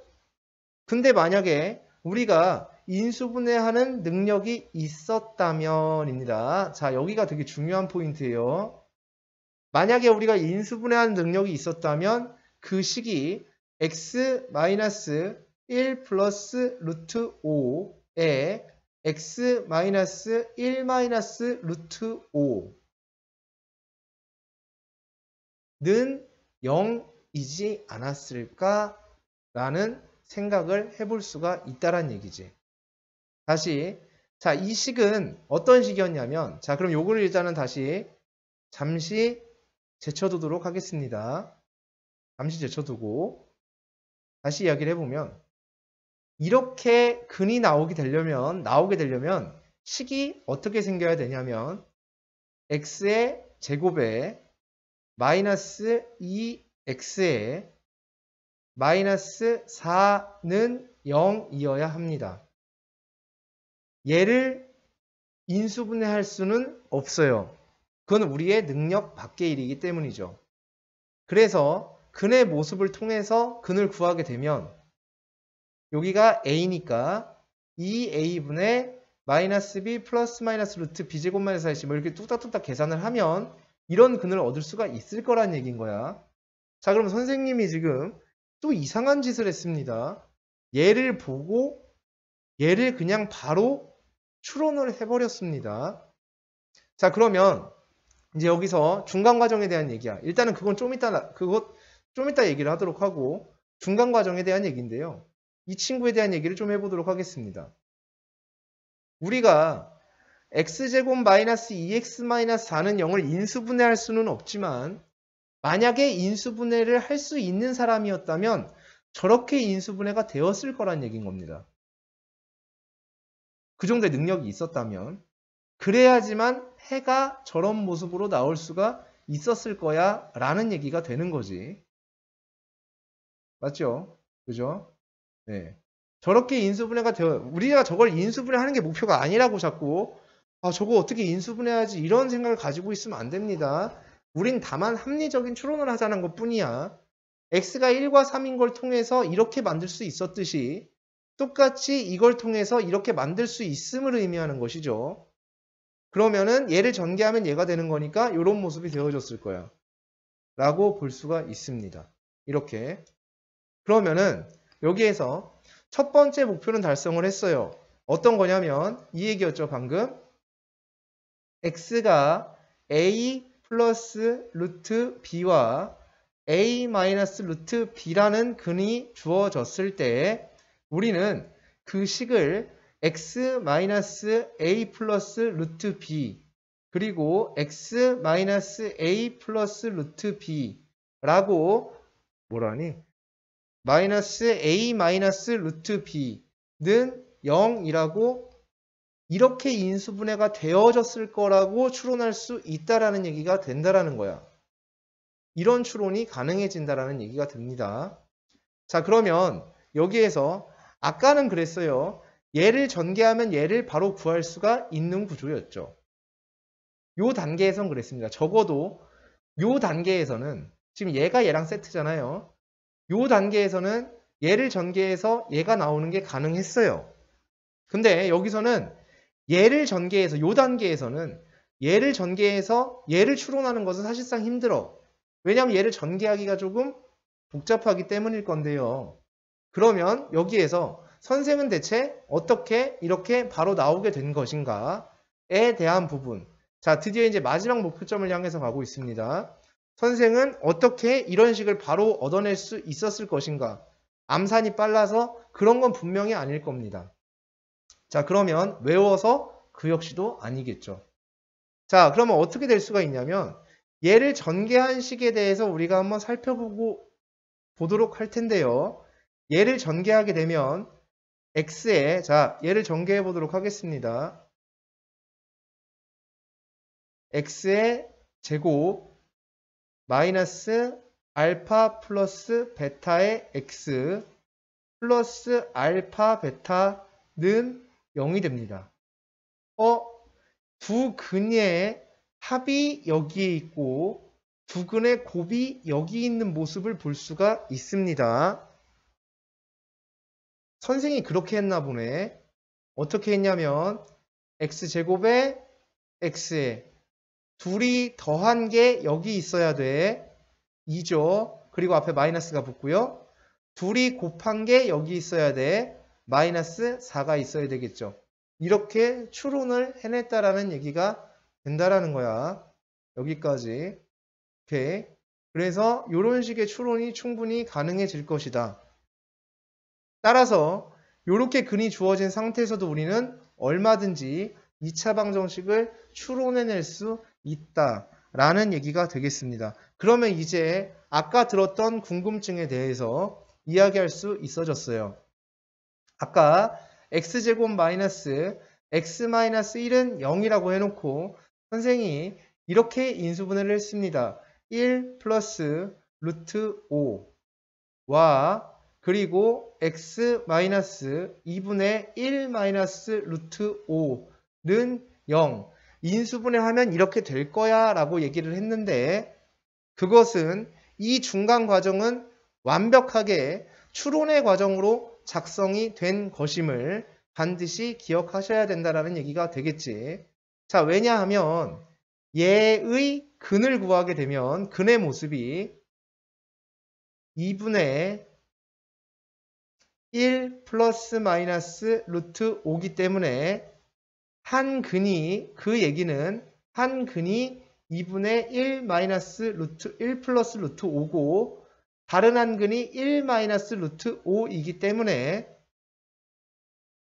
근데 만약에 우리가 인수분해하는 능력이 있었다면입니다. 자, 여기가 되게 중요한 포인트예요. 만약에 우리가 인수분해하는 능력이 있었다면 그 식이 x-1 플러스 루트 5에 x-1 마이너스 루트 5는 0이지 않았을까? 라는 생각을 해볼 수가 있다란 얘기지. 다시, 자, 이 식은 어떤 식이었냐면, 자, 그럼 요거를 일단은 다시 잠시 제쳐두도록 하겠습니다. 잠시 제쳐두고 다시 이야기를 해보면 이렇게 근이 나오게 되려면 식이 어떻게 생겨야 되냐면 x의 제곱에 마이너스 2x에 마이너스 4는 0이어야 합니다. 얘를 인수분해할 수는 없어요. 그건 우리의 능력 밖의 일이기 때문이죠. 그래서 근의 모습을 통해서 근을 구하게 되면 여기가 a니까 2a분의 마이너스 b 플러스 마이너스 루트 b제곱 마이너스 4c 뭐 이렇게 뚝딱뚝딱 계산을 하면 이런 근을 얻을 수가 있을 거란 얘기인 거야. 자, 그럼 선생님이 지금 또 이상한 짓을 했습니다. 얘를 보고 얘를 그냥 바로 추론을 해버렸습니다. 자, 그러면 이제 여기서 중간 과정에 대한 얘기야. 일단은 그건 좀 이따 얘기를 하도록 하고 중간 과정에 대한 얘기인데요. 이 친구에 대한 얘기를 좀 해보도록 하겠습니다. 우리가 x제곱 마이너스 2x 마이너스 4는 0을 인수분해할 수는 없지만 만약에 인수분해를 할 수 있는 사람이었다면 저렇게 인수분해가 되었을 거란 얘기인 겁니다. 그 정도의 능력이 있었다면 그래야지만 해가 저런 모습으로 나올 수가 있었을 거야 라는 얘기가 되는 거지. 맞죠? 그죠? 네. 저렇게 인수분해가 되어 우리가 저걸 인수분해하는 게 목표가 아니라고 자꾸 저거 어떻게 인수분해하지 이런 생각을 가지고 있으면 안 됩니다. 우린 다만 합리적인 추론을 하자는 것 뿐이야. x가 1과 3인 걸 통해서 이렇게 만들 수 있었듯이 똑같이 이걸 통해서 이렇게 만들 수 있음을 의미하는 것이죠. 그러면은 얘를 전개하면 얘가 되는 거니까 이런 모습이 되어졌을 거야. 라고 볼 수가 있습니다. 이렇게. 그러면은 여기에서 첫 번째 목표는 달성을 했어요. 어떤 거냐면 이 얘기였죠, 방금. x가 a 플러스 루트 b와 a 마이너스 루트 b라는 근이 주어졌을 때 우리는 그 식을 x 마이너스 a 플러스 루트 b 그리고 x 마이너스 a 플러스 루트 b라고 뭐라니? 마이너스 a 마이너스 루트 b는 0이라고 이렇게 인수분해가 되어졌을 거라고 추론할 수 있다라는 얘기가 된다라는 거야. 이런 추론이 가능해진다라는 얘기가 됩니다. 자, 그러면 여기에서 아까는 그랬어요. 얘를 전개하면 얘를 바로 구할 수가 있는 구조였죠. 요 단계에선 그랬습니다. 적어도 요 단계에서는 지금 얘가 얘랑 세트잖아요. 요 단계에서는 얘를 전개해서 얘가 나오는 게 가능했어요. 근데 여기서는 얘를 전개해서 요 단계에서는 얘를 전개해서 얘를 추론하는 것은 사실상 힘들어. 왜냐하면 얘를 전개하기가 조금 복잡하기 때문일 건데요. 그러면 여기에서 선생은 대체 어떻게 이렇게 바로 나오게 된 것인가에 대한 부분. 자, 드디어 이제 마지막 목표점을 향해서 가고 있습니다. 선생은 어떻게 이런 식을 바로 얻어낼 수 있었을 것인가? 암산이 빨라서 그런 건 분명히 아닐 겁니다. 자, 그러면 외워서 그 역시도 아니겠죠. 자, 그러면 어떻게 될 수가 있냐면 얘를 전개한 식에 대해서 우리가 한번 보도록 할 텐데요. 얘를 전개하게 되면 x에, 자, 얘를 전개해 보도록 하겠습니다. x의 제곱 마이너스 알파 플러스 베타의 x 플러스 알파 베타는 0이 됩니다. 두 근의 합이 여기에 있고 두 근의 곱이 여기 있는 모습을 볼 수가 있습니다. 선생이 그렇게 했나 보네. 어떻게 했냐면 x제곱에 x에 둘이 더한 게 여기 있어야 돼. 2죠. 그리고 앞에 마이너스가 붙고요. 둘이 곱한 게 여기 있어야 돼. 마이너스 4가 있어야 되겠죠. 이렇게 추론을 해냈다라는 얘기가 된다라는 거야. 여기까지. 오케이. 그래서 이런 식의 추론이 충분히 가능해질 것이다. 따라서 이렇게 근이 주어진 상태에서도 우리는 얼마든지 2차 방정식을 추론해낼 수 있다라는 얘기가 되겠습니다. 그러면 이제 아까 들었던 궁금증에 대해서 이야기할 수 있어졌어요. 아까 x제곱 마이너스 x 마이너스 1은 0이라고 해놓고 선생이 이렇게 인수분해를 했습니다. 1 플러스 루트 5와 그리고 x 마이너스 2분의 1 마이너스 루트 5는 0. 인수분해하면 이렇게 될 거야 라고 얘기를 했는데 그것은 이 중간 과정은 완벽하게 추론의 과정으로 작성이 된 것임을 반드시 기억하셔야 된다라는 얘기가 되겠지. 자, 왜냐하면 얘의 근을 구하게 되면 근의 모습이 2분의 1 플러스 마이너스 루트 5기 때문에 한 근이, 그 얘기는 한 근이 2분의 1 마이너스 루트 1 플러스 루트 5고 다른 한 근이 1 마이너스 루트 5이기 때문에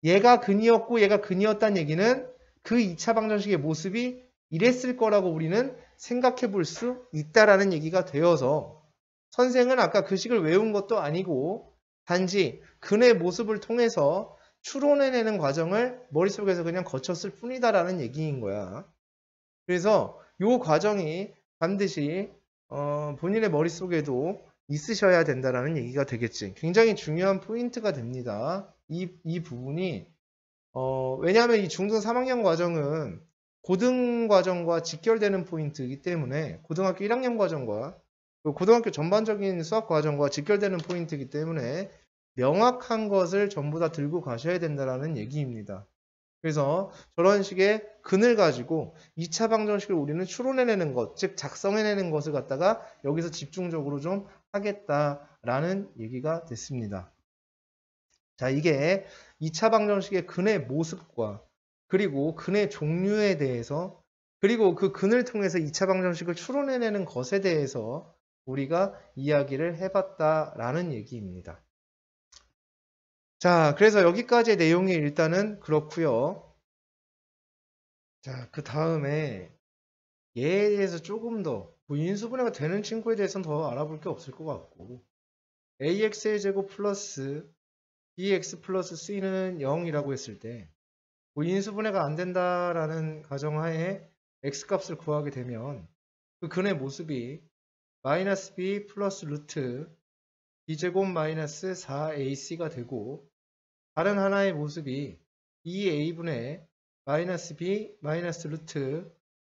얘가 근이었고 얘가 근이었다는 얘기는 그 2차 방정식의 모습이 이랬을 거라고 우리는 생각해 볼 수 있다라는 얘기가 되어서 선생은 아까 그 식을 외운 것도 아니고 단지 근의 모습을 통해서 추론해내는 과정을 머릿속에서 그냥 거쳤을 뿐이다라는 얘기인 거야. 그래서 이 과정이 반드시 본인의 머릿속에도 있으셔야 된다라는 얘기가 되겠지. 굉장히 중요한 포인트가 됩니다. 이 부분이 왜냐하면 이 중등 3학년 과정은 고등 과정과 직결되는 포인트이기 때문에 고등학교 1학년 과정과 고등학교 전반적인 수학 과정과 직결되는 포인트이기 때문에 명확한 것을 전부 다 들고 가셔야 된다는 얘기입니다. 그래서 저런 식의 근을 가지고 2차 방정식을 우리는 추론해내는 것, 즉 작성해내는 것을 갖다가 여기서 집중적으로 좀 하겠다라는 얘기가 됐습니다. 자, 이게 2차 방정식의 근의 모습과 그리고 근의 종류에 대해서 그리고 그 근을 통해서 2차 방정식을 추론해내는 것에 대해서 우리가 이야기를 해봤다라는 얘기입니다. 자, 그래서 여기까지의 내용이 일단은 그렇고요. 자, 그 다음에 얘에 대해서 조금 더 인수분해가 되는 친구에 대해서는 더 알아볼 게 없을 것 같고 ax의 제곱 플러스 bx 플러스 c는 0이라고 했을 때 인수분해가 안 된다라는 가정하에 x값을 구하게 되면 그 근의 모습이 마이너스 b 플러스 루트 b제곱 마이너스 4ac가 되고 다른 하나의 모습이 2a분의 마이너스 b 마이너스 루트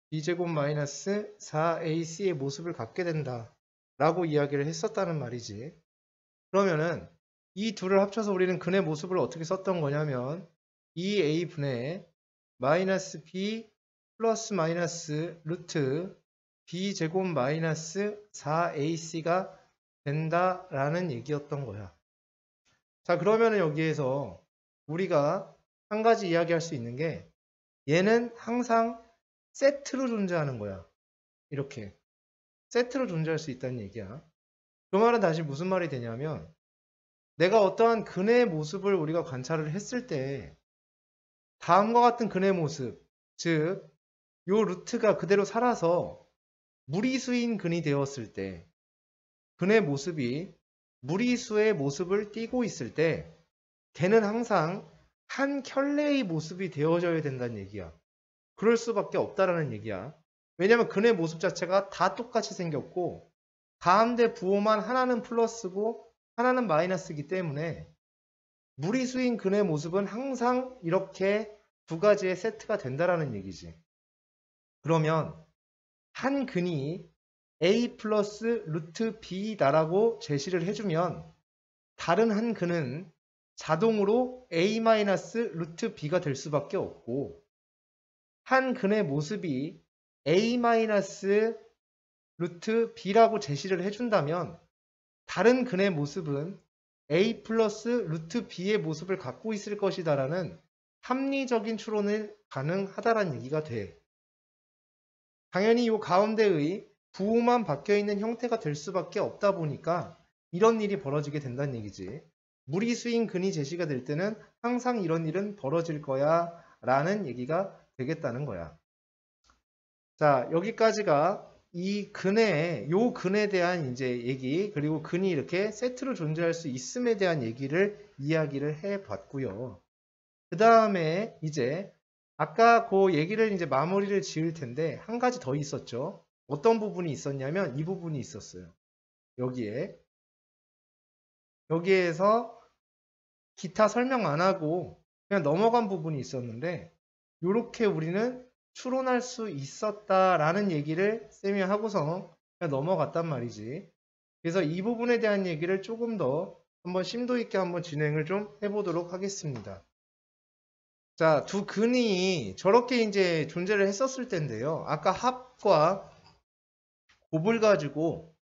b제곱 마이너스 4ac의 모습을 갖게 된다 라고 이야기를 했었다는 말이지. 그러면은 이 둘을 합쳐서 우리는 근의 모습을 어떻게 썼던 거냐면 2a분의 마이너스 b 플러스 마이너스 루트 b제곱 마이너스 4ac가 된다라는 얘기였던 거야. 자, 그러면은 여기에서 우리가 한 가지 이야기할 수 있는 게 얘는 항상 세트로 존재하는 거야. 이렇게 세트로 존재할 수 있다는 얘기야. 그 말은 다시 무슨 말이 되냐면 내가 어떠한 근의 모습을 우리가 관찰을 했을 때 다음과 같은 근의 모습, 즉 요 루트가 그대로 살아서 무리수인 근이 되었을 때, 근의 모습이 무리수의 모습을 띠고 있을 때 걔는 항상 한 켤레의 모습이 되어져야 된다는 얘기야. 그럴 수밖에 없다라는 얘기야. 왜냐면 근의 모습 자체가 다 똑같이 생겼고 가운데 부호만 하나는 플러스고 하나는 마이너스이기 때문에 무리수인 근의 모습은 항상 이렇게 두 가지의 세트가 된다라는 얘기지. 그러면 한 근이 a 플러스 루트 b다라고 제시를 해주면 다른 한 근은 자동으로 a 마이너스 루트 b가 될 수밖에 없고 한 근의 모습이 a 마이너스 루트 b라고 제시를 해준다면 다른 근의 모습은 a 플러스 루트 b의 모습을 갖고 있을 것이다라는 합리적인 추론이 가능하다라는 얘기가 돼. 당연히 이 가운데의 부호만 바뀌어있는 형태가 될 수밖에 없다 보니까 이런 일이 벌어지게 된다는 얘기지. 무리수인 근이 제시가 될 때는 항상 이런 일은 벌어질 거야 라는 얘기가 되겠다는 거야. 자, 여기까지가 이 근에, 요 근에 대한 이제 얘기, 그리고 근이 이렇게 세트로 존재할 수 있음에 대한 얘기를 이야기를 해 봤고요. 그 다음에 이제 아까 그 얘기를 이제 마무리를 지을 텐데 한 가지 더 있었죠. 어떤 부분이 있었냐면 이 부분이 있었어요. 여기에서 기타 설명 안 하고 그냥 넘어간 부분이 있었는데 이렇게 우리는 추론할 수 있었다라는 얘기를 쌤이 하고서 그냥 넘어갔단 말이지. 그래서 이 부분에 대한 얘기를 조금 더 한번 심도 있게 한번 진행을 좀 해보도록 하겠습니다. 자, 두 근이 저렇게 이제 존재를 했었을 텐데요. 아까 합과 곱을 가지고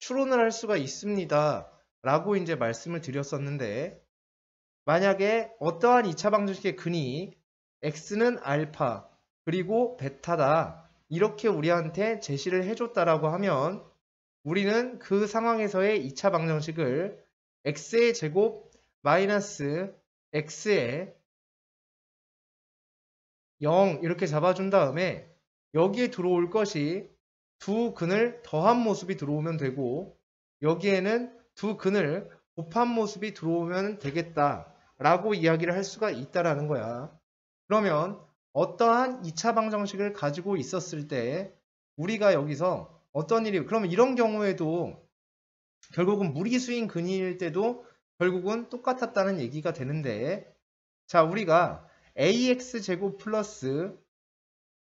추론을 할 수가 있습니다. 라고 이제 말씀을 드렸었는데, 만약에 어떠한 2차 방정식의 근이 x는 알파, 그리고 베타다. 이렇게 우리한테 제시를 해줬다라고 하면, 우리는 그 상황에서의 2차 방정식을 x의 제곱 마이너스 x의 0 이렇게 잡아준 다음에 여기에 들어올 것이 두 근을 더한 모습이 들어오면 되고 여기에는 두 근을 곱한 모습이 들어오면 되겠다 라고 이야기를 할 수가 있다라는 거야. 그러면 어떠한 2차 방정식을 가지고 있었을 때 우리가 여기서 어떤 일이, 그러면 이런 경우에도 결국은 무리수인 근일 때도 결국은 똑같았다는 얘기가 되는데, 자, 우리가 ax제곱 플러스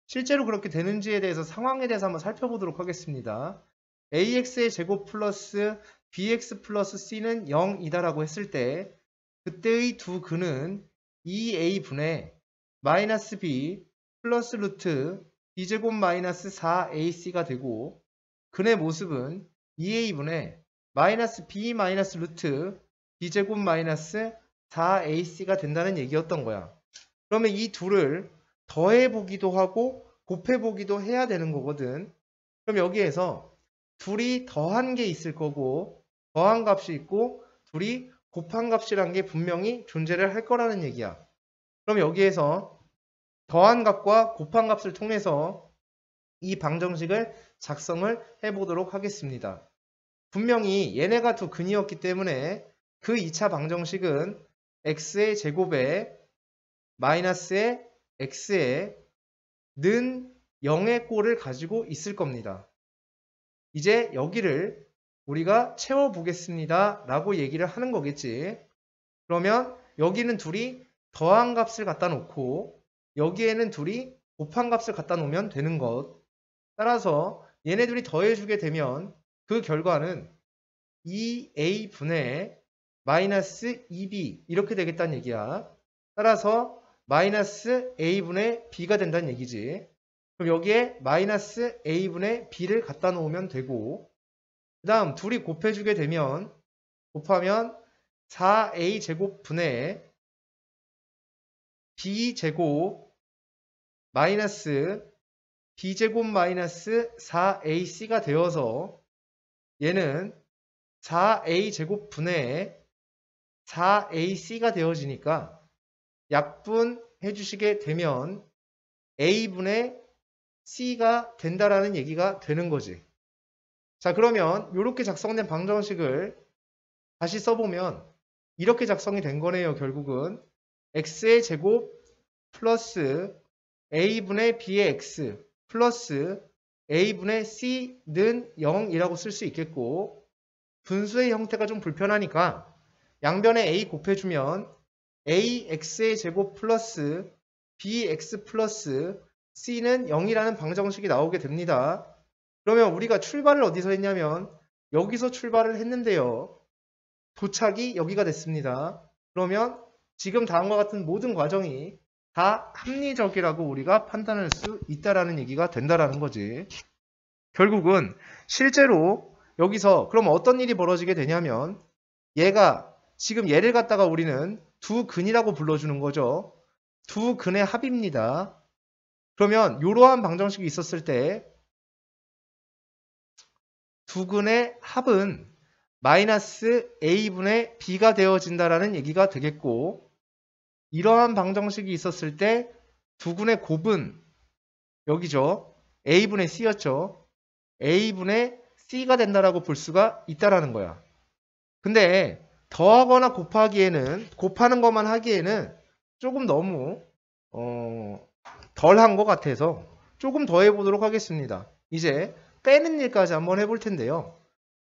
실제로 그렇게 되는지에 대해서 상황에 대해서 한번 살펴보도록 하겠습니다. ax의 제곱 플러스 bx 플러스 c는 0이다라고 했을 때 그때의 두 근은 2a분의 마이너스 b 플러스 루트 b제곱 마이너스 4ac가 되고 근의 모습은 2a분의 마이너스 b 마이너스 루트 b제곱 마이너스 4ac가 된다는 얘기였던 거야. 그러면 이 둘을 더해보기도 하고 곱해보기도 해야 되는 거거든. 그럼 여기에서 둘이 더한 게 있을 거고 더한 값이 있고 둘이 곱한 값이란 게 분명히 존재를 할 거라는 얘기야. 그럼 여기에서 더한 값과 곱한 값을 통해서 이 방정식을 작성을 해보도록 하겠습니다. 분명히 얘네가 두 근이었기 때문에 그 2차 방정식은 x의 제곱에 마이너스의 x에 는 0의 꼴을 가지고 있을 겁니다. 이제 여기를 우리가 채워보겠습니다 라고 얘기를 하는 거겠지. 그러면 여기는 둘이 더한 값을 갖다 놓고 여기에는 둘이 곱한 값을 갖다 놓으면 되는 것. 따라서 얘네들이 더해주게 되면 그 결과는 2a분의 마이너스 2b 이렇게 되겠다는 얘기야. 따라서 마이너스 a분의 b가 된다는 얘기지. 그럼 여기에 마이너스 a분의 b를 갖다 놓으면 되고 그 다음 둘이 곱해주게 되면 곱하면 4a 제곱분의 b제곱 마이너스 b제곱 마이너스 4ac가 되어서 얘는 4a 제곱분의 4ac가 되어지니까 약분해 주시게 되면 a분의 C가 된다라는 얘기가 되는 거지. 자, 그러면 이렇게 작성된 방정식을 다시 써보면 이렇게 작성이 된 거네요. 결국은 x의 제곱 플러스 a분의 b의 x 플러스 a분의 c는 0이라고 쓸 수 있겠고, 분수의 형태가 좀 불편하니까 양변에 a 곱해주면 ax의 제곱 플러스 bx 플러스 c는 0이라는 방정식이 나오게 됩니다. 그러면 우리가 출발을 어디서 했냐면 여기서 출발을 했는데요. 도착이 여기가 됐습니다. 그러면 지금 다음과 같은 모든 과정이 다 합리적이라고 우리가 판단할 수 있다라는 얘기가 된다라는 거지. 결국은 실제로 여기서 그럼 어떤 일이 벌어지게 되냐면 얘가 지금 얘를 갖다가 우리는 두 근이라고 불러주는 거죠. 두 근의 합입니다. 그러면 이러한 방정식이 있었을 때 두 근의 합은 마이너스 a분의 b가 되어진다라는 얘기가 되겠고, 이러한 방정식이 있었을 때 두 근의 곱은 여기죠. a분의 c였죠. a분의 c가 된다라고 볼 수가 있다라는 거야. 근데 더하거나 곱하기에는, 곱하는 것만 하기에는 조금 너무 덜한 것 같아서 조금 더 해보도록 하겠습니다. 이제 빼는 일까지 한번 해볼 텐데요.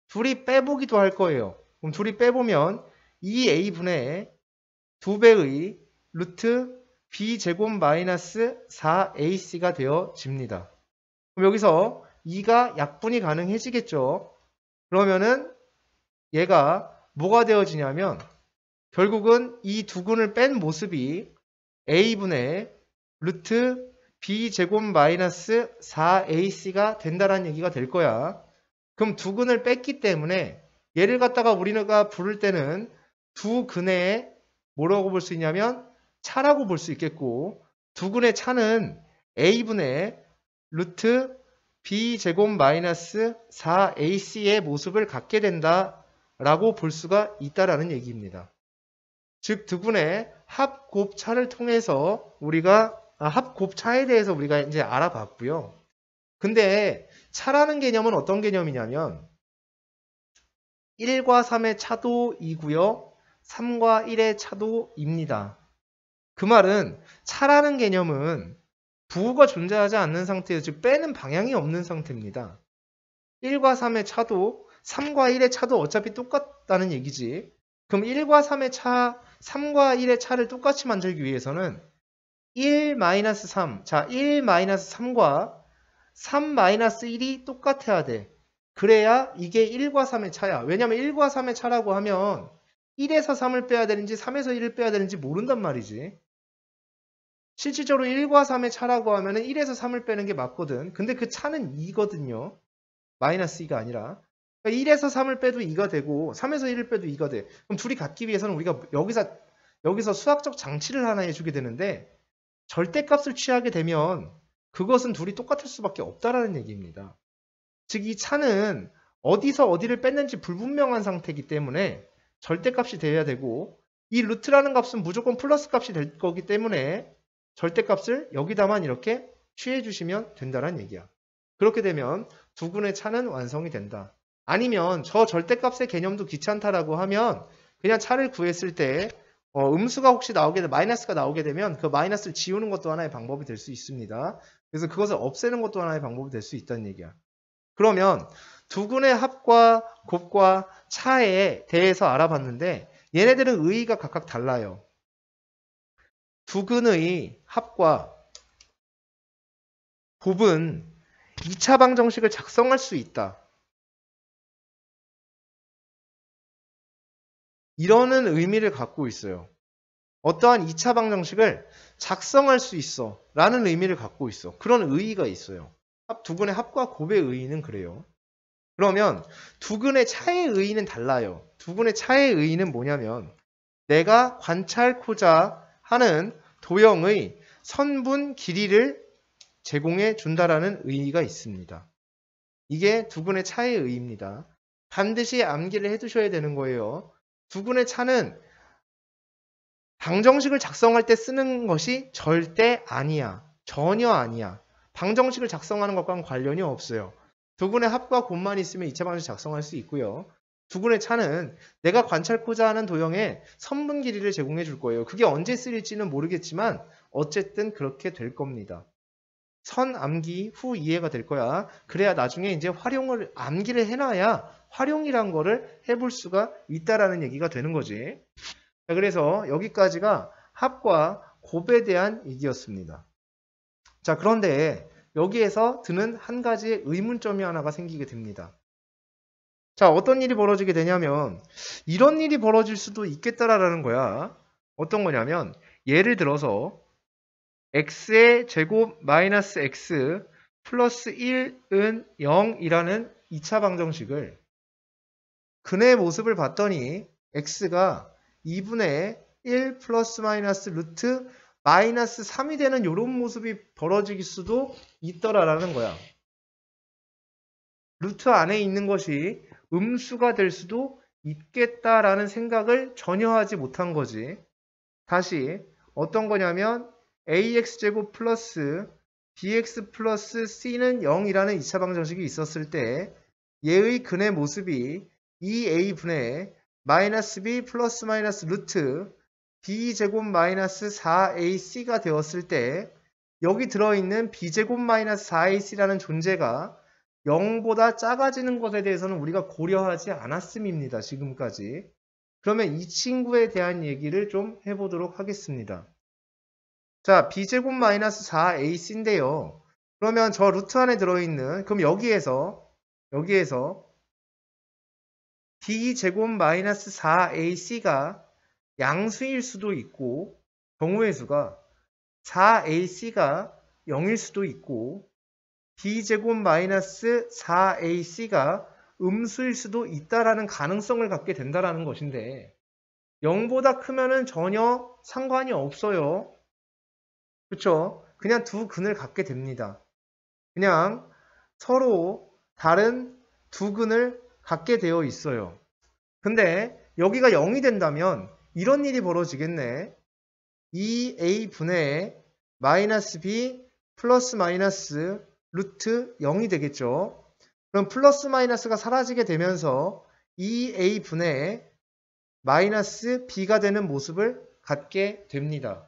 둘이 빼보기도 할 거예요. 그럼 둘이 빼보면 2a분의 2배의 루트 b제곱 마이너스 4ac가 되어집니다. 그럼 여기서 2가 약분이 가능해지겠죠. 그러면은 얘가 뭐가 되어지냐면 결국은 이 두 근을 뺀 모습이 a분의 루트 b제곱 마이너스 4ac가 된다라는 얘기가 될 거야. 그럼 두 근을 뺐기 때문에 얘를 갖다가 우리가 부를 때는 두 근의 뭐라고 볼 수 있냐면 차라고 볼 수 있겠고, 두 근의 차는 a분의 루트 b제곱 마이너스 4ac의 모습을 갖게 된다라고 볼 수가 있다라는 얘기입니다. 즉 두 근의 합곱차를 통해서 우리가 합곱차에 대해서 우리가 이제 알아봤고요. 근데 차라는 개념은 어떤 개념이냐면 1과 3의 차도이고요. 3과 1의 차도입니다. 그 말은 차라는 개념은 부호가 존재하지 않는 상태예요. 즉 빼는 방향이 없는 상태입니다. 1과 3의 차도, 3과 1의 차도 어차피 똑같다는 얘기지. 그럼 1과 3의 차, 3과 1의 차를 똑같이 만들기 위해서는 1-3, 자 1-3과 3-1이 똑같아야 돼. 그래야 이게 1과 3의 차야. 왜냐면 1과 3의 차라고 하면 1에서 3을 빼야 되는지 3에서 1을 빼야 되는지 모른단 말이지. 실질적으로 1과 3의 차라고 하면 1에서 3을 빼는 게 맞거든. 근데 그 차는 2거든요. 마이너스 2가 아니라. 그러니까 1에서 3을 빼도 2가 되고 3에서 1을 빼도 2가 돼. 그럼 둘이 같기 위해서는 우리가 여기서 수학적 장치를 하나 해주게 되는데, 절대값을 취하게 되면 그것은 둘이 똑같을 수밖에 없다라는 얘기입니다. 즉 이 차는 어디서 어디를 뺐는지 불분명한 상태이기 때문에 절대값이 돼야 되고, 이 루트라는 값은 무조건 플러스 값이 될 거기 때문에 절대값을 여기다만 이렇게 취해 주시면 된다는 얘기야. 그렇게 되면 두 근의 차는 완성이 된다. 아니면 저 절대값의 개념도 귀찮다라고 하면 그냥 차를 구했을 때 음수가 혹시 나오게 되면 마이너스가 나오게 되면 그 마이너스를 지우는 것도 하나의 방법이 될 수 있습니다. 그래서 그것을 없애는 것도 하나의 방법이 될 수 있다는 얘기야. 그러면 두 근의 합과 곱과 차에 대해서 알아봤는데 얘네들은 의의가 각각 달라요. 두 근의 합과 곱은 2차 방정식을 작성할 수 있다. 이러는 의미를 갖고 있어요. 어떠한 2차 방정식을 작성할 수 있어 라는 의미를 갖고 있어. 그런 의의가 있어요. 두 근의 합과 곱의 의의는 그래요. 그러면 두 근의 차의 의의는 달라요. 두 근의 차의 의의는 뭐냐면 내가 관찰코자 하는 도형의 선분 길이를 제공해 준다라는 의의가 있습니다. 이게 두 근의 차의 의의입니다. 반드시 암기를 해두셔야 되는 거예요. 두 근의 차는 방정식을 작성할 때 쓰는 것이 절대 아니야. 전혀 아니야. 방정식을 작성하는 것과는 관련이 없어요. 두근의 합과 곱만 있으면 2차 방정식 작성할 수 있고요. 두근의 차는 내가 관찰코자 하는 도형의 선분 길이를 제공해 줄 거예요. 그게 언제 쓰일지는 모르겠지만 어쨌든 그렇게 될 겁니다. 선 암기 후 이해가 될 거야. 그래야 나중에 이제 활용을 암기를 해놔야 활용이란 거를 해볼 수가 있다라는 얘기가 되는 거지. 자, 그래서 여기까지가 합과 곱에 대한 얘기였습니다. 자, 그런데 여기에서 드는 한 가지의 의문점이 하나가 생기게 됩니다. 자, 어떤 일이 벌어지게 되냐면 이런 일이 벌어질 수도 있겠다라는 거야. 어떤 거냐면 예를 들어서 x의 제곱 마이너스 x 플러스 1은 0이라는 2차 방정식을 근의 모습을 봤더니 x가 2분의 1 플러스 마이너스 루트 마이너스 3이 되는 이런 모습이 벌어질 수도 있더라라는 거야. 루트 안에 있는 것이 음수가 될 수도 있겠다라는 생각을 전혀 하지 못한 거지. 다시 어떤 거냐면 ax제곱 플러스 bx 플러스 c는 0이라는 2차 방정식이 있었을 때 얘의 근의 모습이 2a분의 마이너스 b 플러스 마이너스 루트 b제곱 마이너스 4ac가 되었을 때 여기 들어있는 b제곱 마이너스 4ac라는 존재가 0보다 작아지는 것에 대해서는 우리가 고려하지 않았음입니다. 지금까지. 그러면 이 친구에 대한 얘기를 좀 해보도록 하겠습니다. 자, b제곱 마이너스 4ac인데요. 그러면 저 루트 안에 들어있는, 그럼 여기에서 b제곱 마이너스 4ac가 양수일 수도 있고 경우의 수가 4ac가 0일 수도 있고 b제곱 마이너스 4ac가 음수일 수도 있다라는 가능성을 갖게 된다라는 것인데 0보다 크면은 전혀 상관이 없어요. 그렇죠? 그냥 두 근을 갖게 됩니다. 그냥 서로 다른 두 근을 갖게 되어 있어요. 근데 여기가 0이 된다면 이런 일이 벌어지겠네. 2a분의 마이너스 b 플러스 마이너스 루트 0이 되겠죠. 그럼 플러스 마이너스가 사라지게 되면서 2a분의 마이너스 b가 되는 모습을 갖게 됩니다.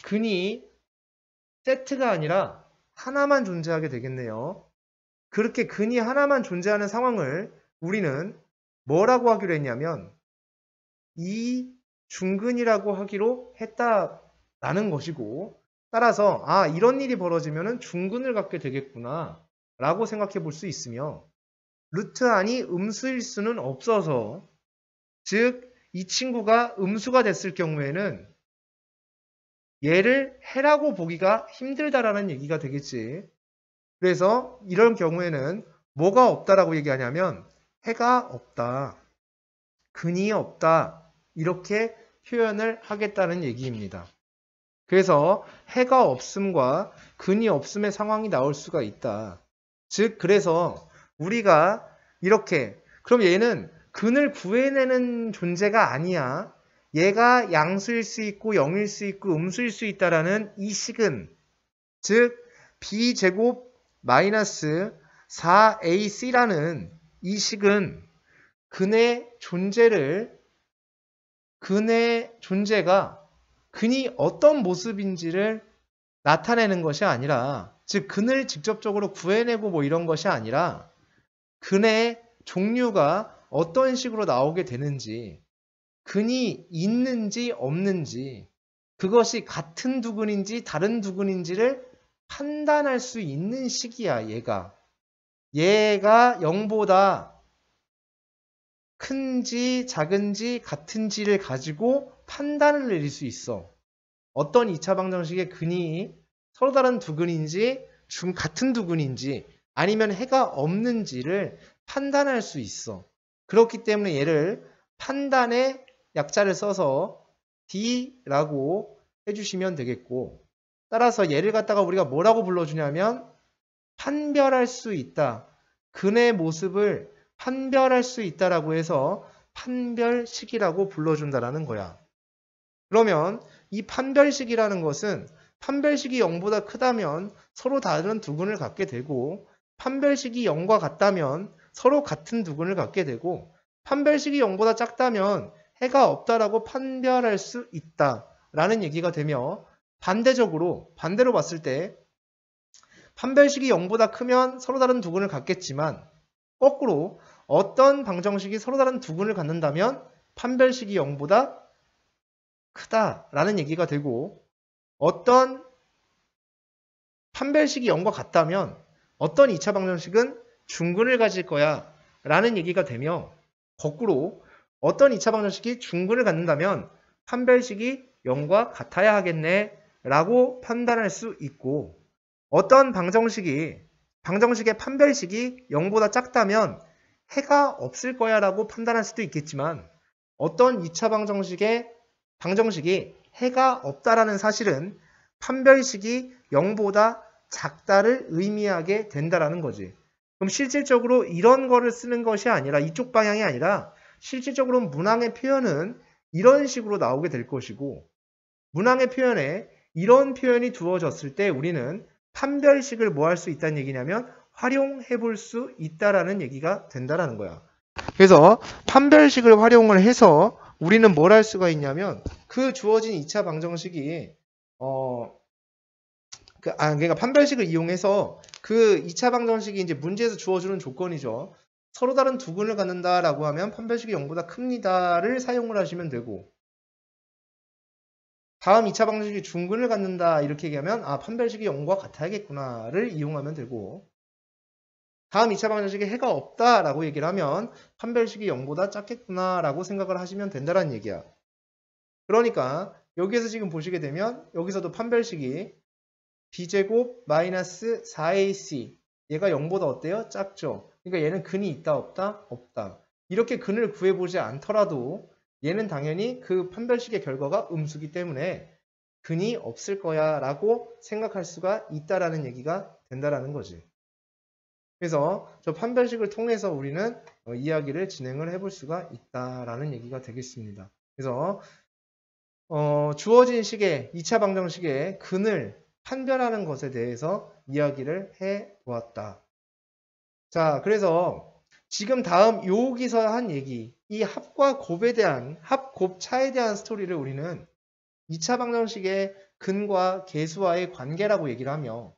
근이 세트가 아니라 하나만 존재하게 되겠네요. 그렇게 근이 하나만 존재하는 상황을 우리는 뭐라고 하기로 했냐면 이 중근이라고 하기로 했다라는 것이고 따라서 이런 일이 벌어지면 중근을 갖게 되겠구나 라고 생각해 볼 수 있으며 루트 안이 음수일 수는 없어서 즉 이 친구가 음수가 됐을 경우에는 얘를 해라고 보기가 힘들다라는 얘기가 되겠지. 그래서 이런 경우에는 뭐가 없다라고 얘기하냐면 해가 없다, 근이 없다 이렇게 표현을 하겠다는 얘기입니다. 그래서 해가 없음과 근이 없음의 상황이 나올 수가 있다. 즉 그래서 우리가 이렇게 그럼 얘는 근을 구해내는 존재가 아니야. 얘가 양수일 수 있고 0일 수 있고 음수일 수 있다라는 이 식은 즉 b제곱 마이너스 4ac라는 이 식은 근의 존재가 근이 어떤 모습인지를 나타내는 것이 아니라 즉 근을 직접적으로 구해내고 뭐 이런 것이 아니라 근의 종류가 어떤 식으로 나오게 되는지 근이 있는지 없는지 그것이 같은 두근인지 다른 두근인지를 판단할 수 있는 식이야. 얘가 0보다 큰지 작은지 같은지를 가지고 판단을 내릴 수 있어. 어떤 2차 방정식의 근이 서로 다른 두근인지 같은 두근인지 아니면 해가 없는지를 판단할 수 있어. 그렇기 때문에 얘를 판단의 약자를 써서 D라고 해주시면 되겠고 따라서 얘를 갖다가 우리가 뭐라고 불러주냐면 판별할 수 있다. 근의 모습을 판별할 수 있다라고 해서 판별식이라고 불러준다라는 거야. 그러면 이 판별식이라는 것은 판별식이 0보다 크다면 서로 다른 두근을 갖게 되고 판별식이 0과 같다면 서로 같은 두근을 갖게 되고 판별식이 0보다 작다면 해가 없다라고 판별할 수 있다라는 얘기가 되며 반대로 봤을 때 판별식이 0보다 크면 서로 다른 두근을 갖겠지만 거꾸로 어떤 방정식이 서로 다른 두근을 갖는다면 판별식이 0보다 크다라는 얘기가 되고 어떤 판별식이 0과 같다면 어떤 2차 방정식은 중근을 가질 거야 라는 얘기가 되며 거꾸로 어떤 2차 방정식이 중근을 갖는다면 판별식이 0과 같아야 하겠네 라고 판단할 수 있고 어떤 방정식의 판별식이 0보다 작다면 해가 없을 거야 라고 판단할 수도 있겠지만 어떤 2차 방정식이 해가 없다라는 사실은 판별식이 0보다 작다를 의미하게 된다라는 거지. 그럼 실질적으로 이런 거를 쓰는 것이 아니라 이쪽 방향이 아니라 실질적으로 문항의 표현은 이런 식으로 나오게 될 것이고 문항의 표현에 이런 표현이 두어졌을 때 우리는 판별식을 뭐 할 수 있다는 얘기냐면 활용해 볼 수 있다라는 얘기가 된다라는 거야. 그래서 판별식을 활용을 해서 우리는 뭘 할 수가 있냐면 그 주어진 2차 방정식이 그러니까 판별식을 이용해서 그 2차 방정식이 이제 문제에서 주어주는 조건이죠. 서로 다른 두근을 갖는다라고 하면 판별식이 0보다 큽니다를 사용을 하시면 되고 다음 2차 방정식이 중근을 갖는다 이렇게 얘기하면 판별식이 0과 같아야겠구나를 이용하면 되고 다음 2차 방정식에 해가 없다라고 얘기를 하면 판별식이 0보다 작겠구나라고 생각을 하시면 된다는 얘기야. 그러니까 여기에서 지금 보시게 되면 여기서도 판별식이 b제곱 마이너스 4ac 얘가 0보다 어때요? 작죠. 그러니까 얘는 근이 있다 없다? 없다. 이렇게 근을 구해보지 않더라도 얘는 당연히 그 판별식의 결과가 음수기 때문에 근이 없을 거야 라고 생각할 수가 있다라는 얘기가 된다라는 거지. 그래서 저 판별식을 통해서 우리는 이야기를 진행을 해볼 수가 있다라는 얘기가 되겠습니다. 그래서 주어진 식의 2차 방정식의 근을 판별하는 것에 대해서 이야기를 해 보았다. 자, 그래서 지금 다음 여기서 한 얘기, 이 합과 곱에 대한 합곱차에 대한 스토리를 우리는 2차 방정식의 근과 계수와의 관계라고 얘기를 하며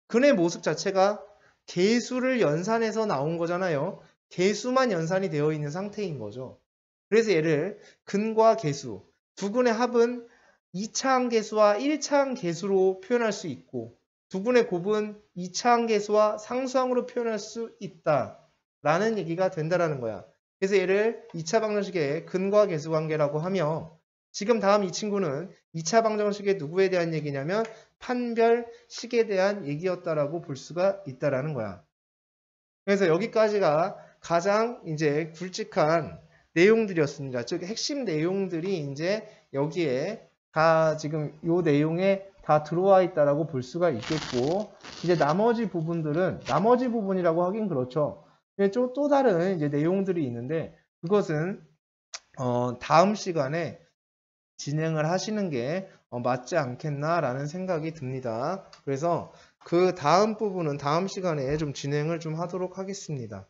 근의 모습 자체가 계수를 연산해서 나온 거잖아요. 계수만 연산이 되어 있는 상태인 거죠. 그래서 얘를 근과 계수, 두 근의 합은 2차항 계수와 1차항 계수로 표현할 수 있고 두 근의 곱은 2차항 계수와 상수항으로 표현할 수 있다라는 얘기가 된다라는 거야. 그래서 얘를 2차 방정식의 근과 계수 관계라고 하며 지금 다음 이 친구는 2차 방정식의 누구에 대한 얘기냐면 판별식에 대한 얘기였다라고 볼 수가 있다라는 거야. 그래서 여기까지가 가장 이제 굵직한 내용들이었습니다. 즉 핵심 내용들이 이제 여기에 다 지금 이 내용에 다 들어와 있다라고 볼 수가 있겠고 이제 나머지 부분이라고 하긴 그렇죠. 또 다른 이제 내용들이 있는데 그것은 다음 시간에 진행을 하시는 게 맞지 않겠나라는 생각이 듭니다. 그래서 그 다음 부분은 다음 시간에 좀 진행을 좀 하도록 하겠습니다.